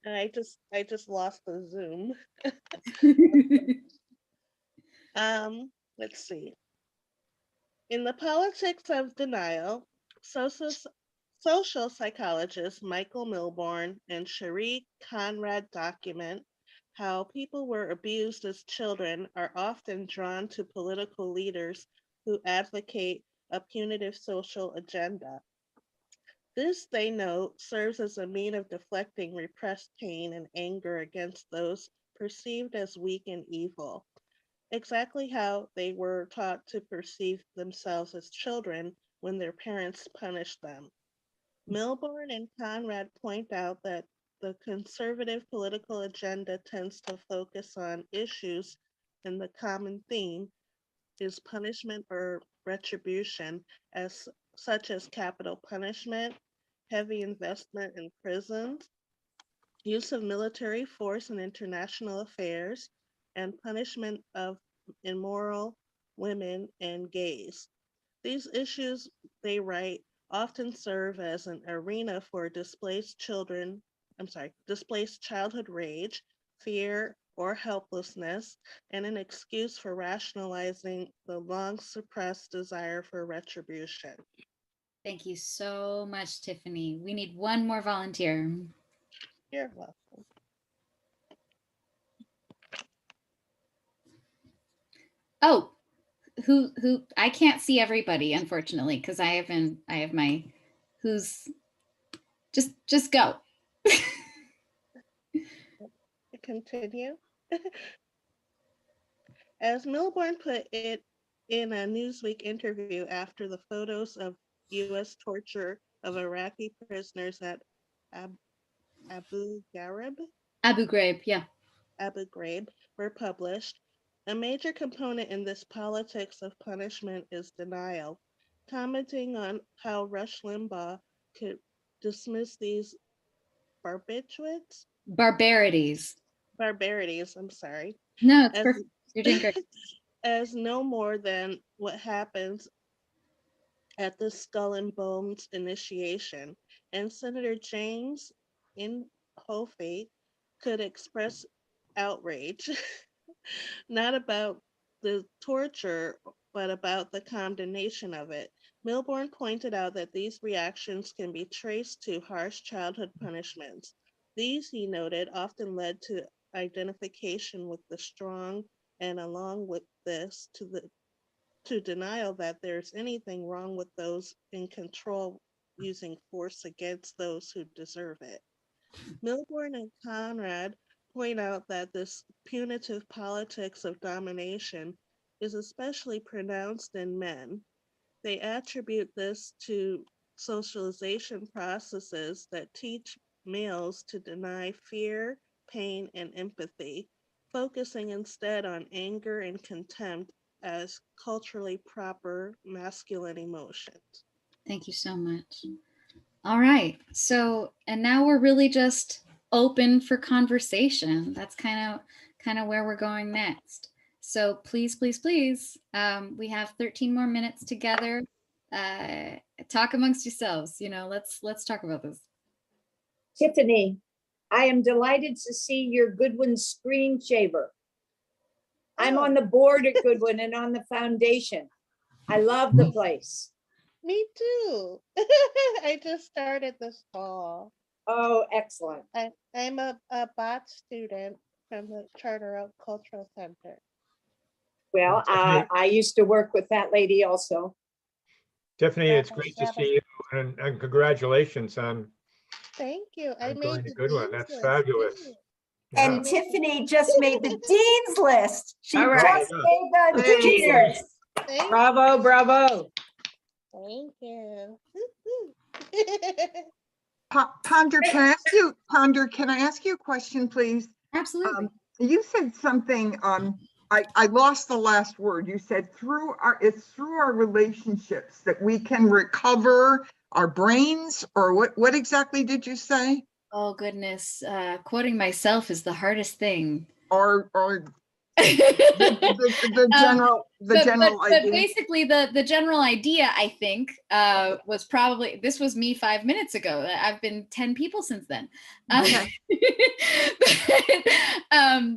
I just lost the Zoom. Let's see. In the politics of denial, social psychologists Michael Milbourne and Cherie Conrad document how people were abused as children are often drawn to political leaders who advocate a punitive social agenda. This, they note, serves as a mean of deflecting repressed pain and anger against those perceived as weak and evil, exactly how they were taught to perceive themselves as children when their parents punished them. Milbourne and Conrad point out that the conservative political agenda tends to focus on issues, and the common theme is punishment or retribution, such as capital punishment, heavy investment in prisons, use of military force in international affairs, and punishment of immoral women and gays. These issues, they write, often serve as an arena for displaced childhood rage, fear, or helplessness, and an excuse for rationalizing the long suppressed desire for retribution. Thank you so much, Tiffany. We need one more volunteer. You're welcome. Oh, who I can't see everybody, unfortunately, because I have my who's just go. Continue. As Milbourne put it in a Newsweek interview after the photos of U.S. torture of Iraqi prisoners at Abu Ghraib, yeah. Abu Ghraib were published, a major component in this politics of punishment is denial. Commenting on how Rush Limbaugh could dismiss these barbarities, I'm sorry. No, it's perfect. You're doing great. As no more than what happens at the Skull and Bones initiation, and Senator James Inhofe could express outrage, not about the torture, but about the condemnation of it. Milbourne pointed out that these reactions can be traced to harsh childhood punishments. These, he noted, often led to identification with the strong, and along with this, to denial that there's anything wrong with those in control using force against those who deserve it. Milbourne and Conrad point out that this punitive politics of domination is especially pronounced in men. They attribute this to socialization processes that teach males to deny fear, pain, and empathy, focusing instead on anger and contempt as culturally proper masculine emotions. Thank you so much. All right. So, and now we're really just open for conversation. That's kind of where we're going next. So please, please, please, we have 13 more minutes together. Talk amongst yourselves. Let's talk about this. Tiffany, I am delighted to see your Goodwin screensaver. I'm on the board at Goodwin and on the foundation. I love the place. Me too. I just started this fall. Oh, excellent. I'm a bot student from the Charter Oak Cultural Center. Tiffany- Well, I used to work with that lady also. Tiffany, it's great to see you, and congratulations on Thank you. I going made to the Goodwin. dean's That's list, fabulous. too. Yeah. And Tiffany just made the dean's list. She All right. just made the Hey. dean's list. Thank Bravo, bravo. Thank you. Ponder, can I ask you a question, please? Absolutely. You said something, I lost the last word. You said it's through our relationships that we can recover our brains, or what exactly did you say? Oh, goodness. Quoting myself is the hardest thing. Or the general But idea. basically the general idea, I think, was probably, this was me 5 minutes ago. I've been 10 people since then. Okay.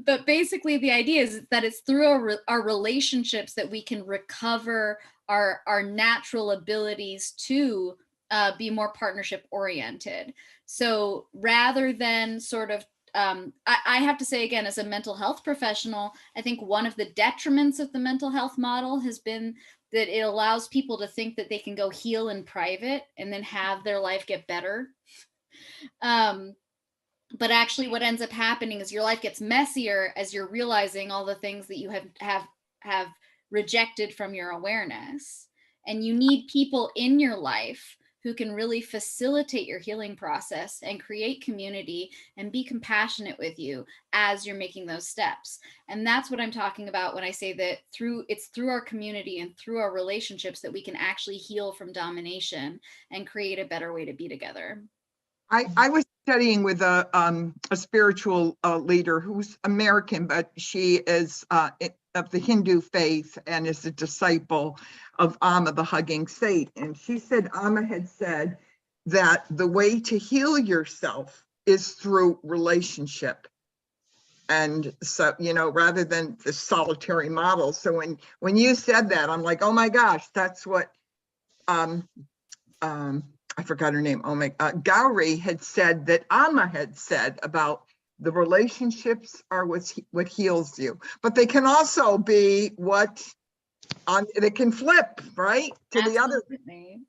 But basically the idea is that it's through our relationships that we can recover our natural abilities to be more partnership oriented. So rather than sort of I have to say again, as a mental health professional, I think one of the detriments of the mental health model has been that it allows people to think that they can go heal in private and then have their life get better. But actually what ends up happening is your life gets messier as you're realizing all the things that you have rejected from your awareness. And you need people in your life who can really facilitate your healing process and create community and be compassionate with you as you're making those steps. And that's what I'm talking about when I say that it's through our community and through our relationships that we can actually heal from domination and create a better way to be together. I was studying with a spiritual leader who's American, but she is of the Hindu faith and is a disciple of Amma, the hugging saint. And she said Amma had said that the way to heal yourself is through relationship. And so, rather than the solitary model. So when you said that, I'm like, oh my gosh, that's what I forgot her name. Gowrie had said that Amma had said about the relationships are what heals you, but they can also be they can flip right to the other.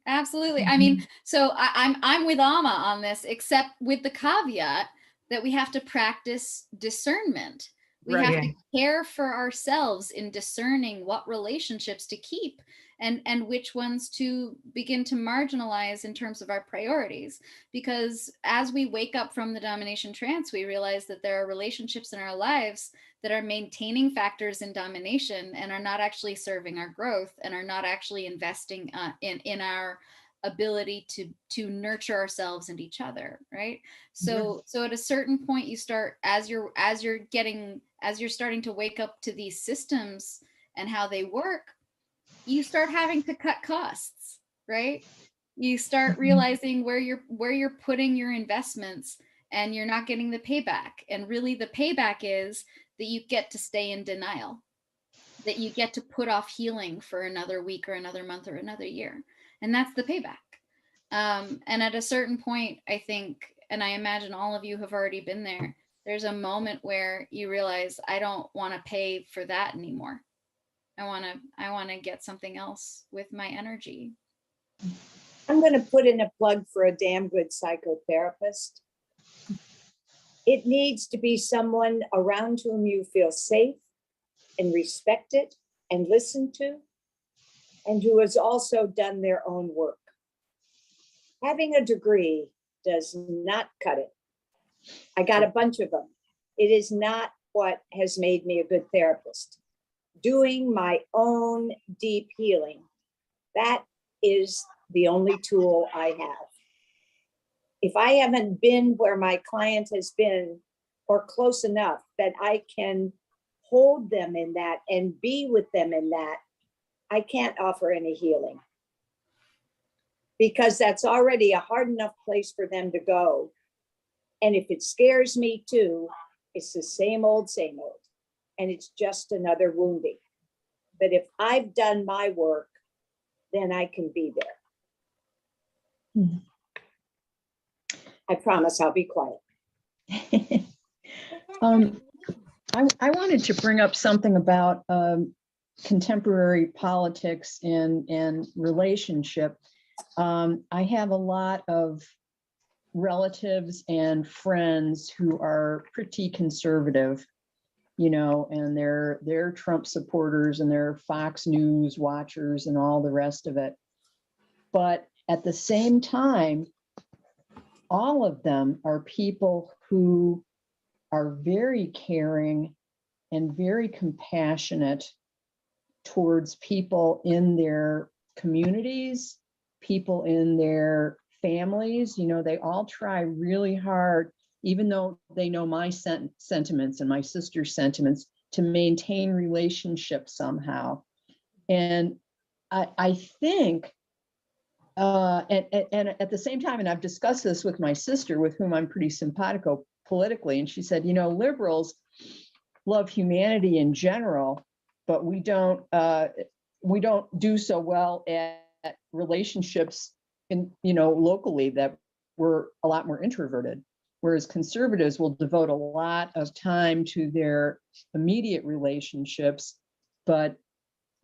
Absolutely. I mean, so I'm with Amma on this, except with the caveat that we have to practice discernment. We have to care for ourselves in discerning what relationships to keep and which ones to begin to marginalize in terms of our priorities. Because as we wake up from the domination trance, we realize that there are relationships in our lives that are maintaining factors in domination and are not actually serving our growth and are not actually investing in our ability to nurture ourselves and each other, right? So at a certain point you start, as you're starting to wake up to these systems and how they work, you start having to cut costs, right? You start realizing where you're putting your investments and you're not getting the payback. And really the payback is that you get to stay in denial, that you get to put off healing for another week or another month or another year. And that's the payback. And at a certain point, I think, and I imagine all of you have already been there, there's a moment where you realize, I don't want to pay for that anymore. I want to get something else with my energy. I'm going to put in a plug for a damn good psychotherapist. It needs to be someone around whom you feel safe and respected and listened to. and who has also done their own work. Having a degree does not cut it. I got a bunch of them. It is not what has made me a good therapist. Doing my own deep healing, that is the only tool I have. If I haven't been where my client has been or close enough that I can hold them in that and be with them in that, I can't offer any healing. Because that's already a hard enough place for them to go. And if it scares me too, it's the same old, and it's just another wounding. But if I've done my work, then I can be there. I promise I'll be quiet. I wanted to bring up something about contemporary politics and relationship. I have a lot of relatives and friends who are pretty conservative, you know, and they're Trump supporters and they're Fox News watchers and all the rest of it. But at the same time, all of them are people who are very caring and very compassionate towards people in their communities, people in their families. You know, they all try really hard, even though they know my sentiments and my sister's sentiments, to maintain relationships somehow. And I think, and at the same time, and I've discussed this with my sister, with whom I'm pretty simpatico politically, and she said, you know, liberals love humanity in general, but we don't do so well at relationships in, you know, locally, that we're a lot more introverted, whereas conservatives will devote a lot of time to their immediate relationships, but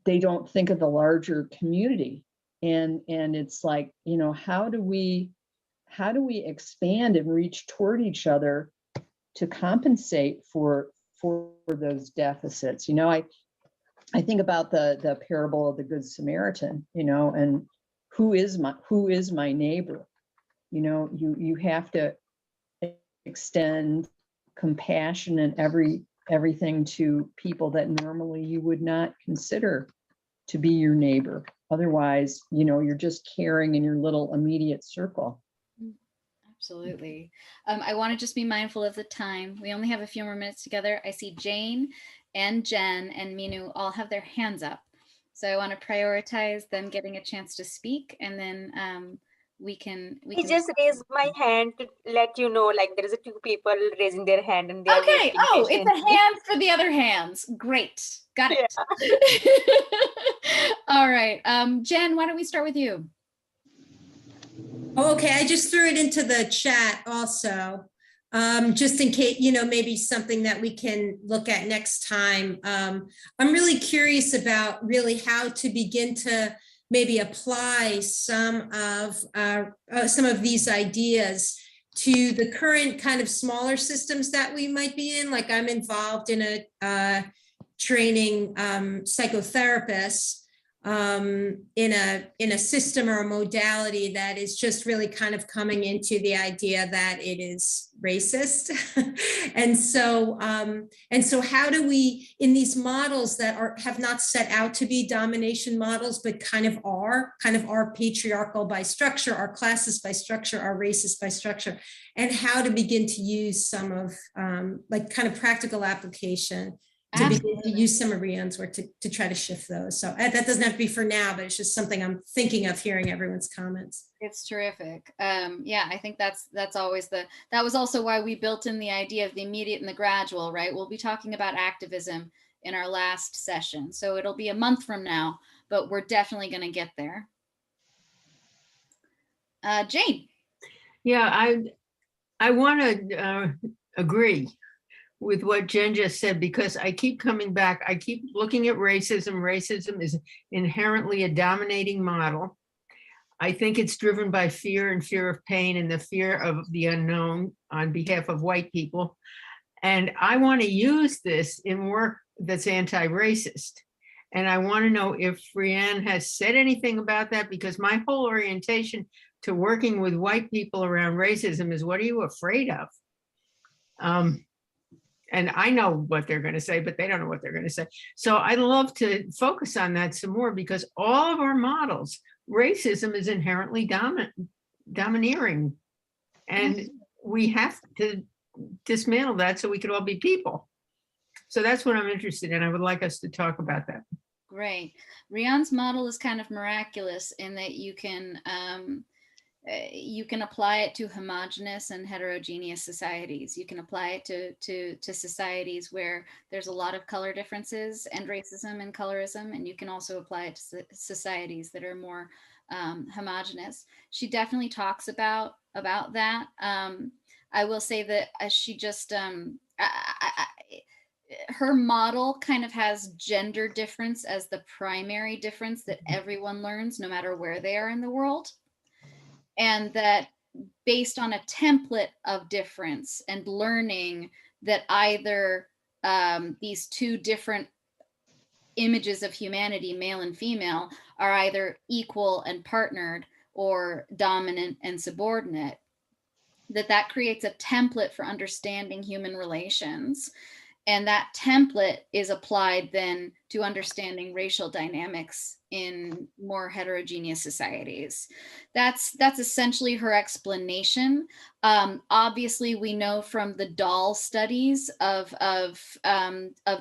they don't think of the larger community. And it's like, you know, how do we expand and reach toward each other to compensate for those deficits? You know, I think about the parable of the Good Samaritan, you know, and who is my neighbor? You know, you have to extend compassion and everything to people that normally you would not consider to be your neighbor. Otherwise, you know, you're just caring in your little immediate circle. Absolutely. I want to just be mindful of the time. We only have a few more minutes together. I see Jane and Jen and Minu all have their hands up. So I want to prioritize them getting a chance to speak, and then we can just raise my hand to let you know, like there is two people raising their hand and they are okay. waiting Oh, it's a patiently. hand for the other hands. Great. Got it. Yeah. All right. Jen, why don't we start with you? Okay, I just threw it into the chat also, just in case, you know, maybe something that we can look at next time. I'm really curious about really how to begin to maybe apply some of these ideas to the current kind of smaller systems that we might be in. Like I'm involved in a training psychotherapists in a system or a modality that is just really kind of coming into the idea that it is racist. and so how do we, in these models that have not set out to be domination models, but kind of are patriarchal by structure, are classist by structure, are racist by structure, and how to begin to use some of like kind of practical application to begin to use some of Riane's work to try to shift those. So that doesn't have to be for now, but it's just something I'm thinking of hearing everyone's comments. It's terrific. Yeah, I think that's always that was also why we built in the idea of the immediate and the gradual, right? We'll be talking about activism in our last session. So it'll be a month from now, but we're definitely going to get there. Jane. Yeah, I want to agree with what Jen just said, because I keep coming back. I keep looking at racism. Racism is inherently a dominating model. I think it's driven by fear and fear of pain and the fear of the unknown on behalf of white people. And I want to use this in work that's anti-racist. And I want to know if Riane has said anything about that, because my whole orientation to working with white people around racism is, what are you afraid of? And I know what they're going to say, but they don't know what they're going to say. So I'd love to focus on that some more, because all of our models, racism is inherently domineering. And we have to dismantle that so we could all be people. So that's what I'm interested in. I would like us to talk about that. Great. Riane's model is kind of miraculous in that you can apply it to homogeneous and heterogeneous societies. You can apply it to societies where there's a lot of color differences and racism and colorism, and you can also apply it to societies that are more homogeneous. She definitely talks about that. I will say that she just her model kind of has gender difference as the primary difference that everyone learns, no matter where they are in the world. And that based on a template of difference and learning that either these two different images of humanity, male and female, are either equal and partnered or dominant and subordinate, that creates a template for understanding human relations. And that template is applied then to understanding racial dynamics in more heterogeneous societies. That's essentially her explanation. Obviously, we know from the doll studies of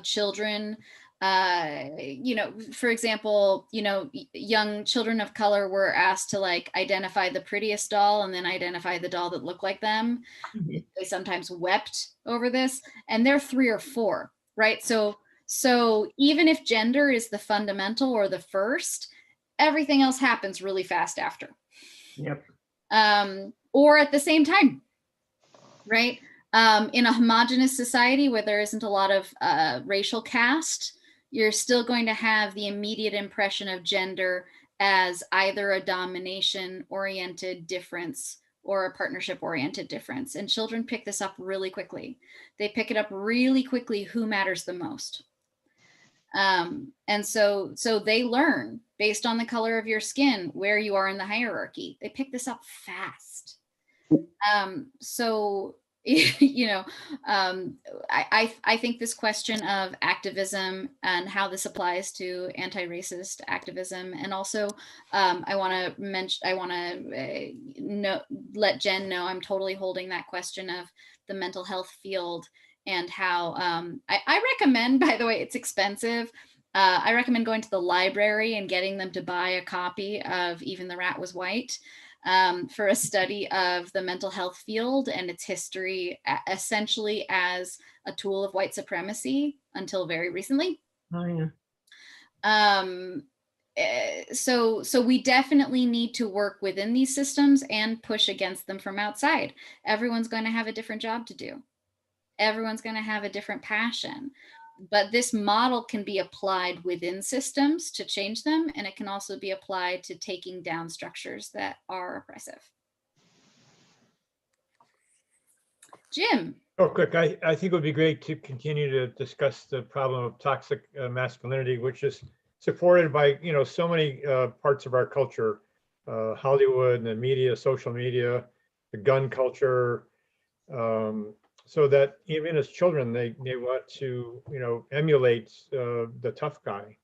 children, for example, young children of color were asked to like identify the prettiest doll and then identify the doll that looked like them. Mm-hmm. They sometimes wept over this, and they're 3 or 4, right? So even if gender is the fundamental or the first, everything else happens really fast after. Yep. Or at the same time, right? In a homogenous society where there isn't a lot of racial caste, you're still going to have the immediate impression of gender as either a domination-oriented difference or a partnership-oriented difference. And children pick this up really quickly. They pick it up really quickly who matters the most. And so they learn based on the color of your skin, where you are in the hierarchy. They pick this up fast. I think this question of activism and how this applies to anti-racist activism, and also I want to let Jen know I'm totally holding that question of the mental health field and how I recommend, by the way, it's expensive. I recommend going to the library and getting them to buy a copy of Even the Rat Was White. For a study of the mental health field and its history, essentially as a tool of white supremacy until very recently. Oh, yeah. So we definitely need to work within these systems and push against them from outside. Everyone's going to have a different job to do. Everyone's going to have a different passion. But this model can be applied within systems to change them, and it can also be applied to taking down structures that are oppressive. Jim. Oh, quick. I think it would be great to continue to discuss the problem of toxic masculinity, which is supported by, so many parts of our culture, Hollywood and the media, social media, the gun culture, so that even as children, they want to, emulate the tough guy.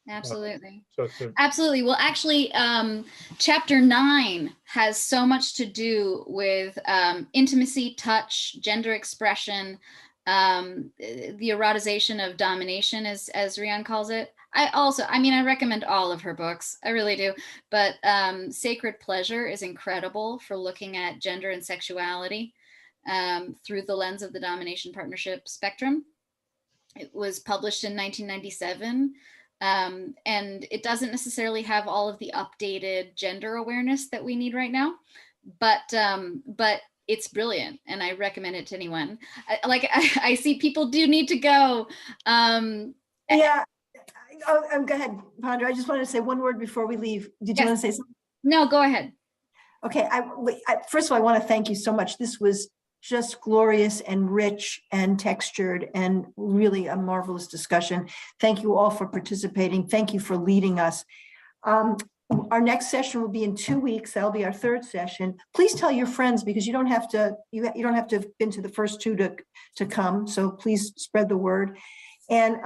Absolutely. Absolutely. Well, actually, chapter 9 has so much to do with intimacy, touch, gender expression, the erotization of domination, as Riane calls it. I recommend all of her books. I really do. But Sacred Pleasure is incredible for looking at gender and sexuality through the lens of the domination partnership spectrum. It was published in 1997. And it doesn't necessarily have all of the updated gender awareness that we need right now, but it's brilliant, and I recommend it to anyone. I see people do need to go. Yeah. Go ahead, Pandra. I just wanted to say one word before we leave. Did you want to say something? No, go ahead. Okay. First of all, I want to thank you so much. This was just glorious and rich and textured and really a marvelous discussion. Thank you all for participating. Thank you for leading us. Our next session will be in 2 weeks. That'll be our third session. Please tell your friends, because you don't have to, you don't have to have been to the first two to come. So please spread the word. And,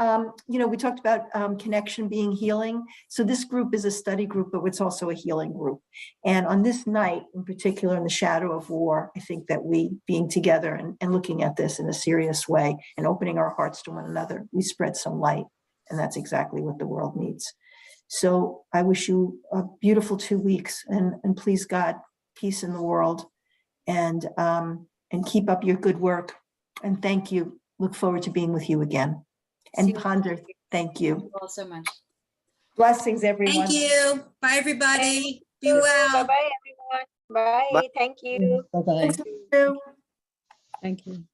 you know, we talked about connection being healing. So this group is a study group, but it's also a healing group. And on this night, in particular, in the shadow of war, I think that we being together and looking at this in a serious way and opening our hearts to one another, we spread some light. And that's exactly what the world needs. So I wish you a beautiful 2 weeks, and please God, peace in the world, and keep up your good work. And thank you. Look forward to being with you again. And Ponder, thank you. Thank you all so much. Blessings, everyone. Thank you. Bye, everybody. Be Bye well. bye, everyone. Bye. Thank you. Bye-bye. Thank you. Thank you.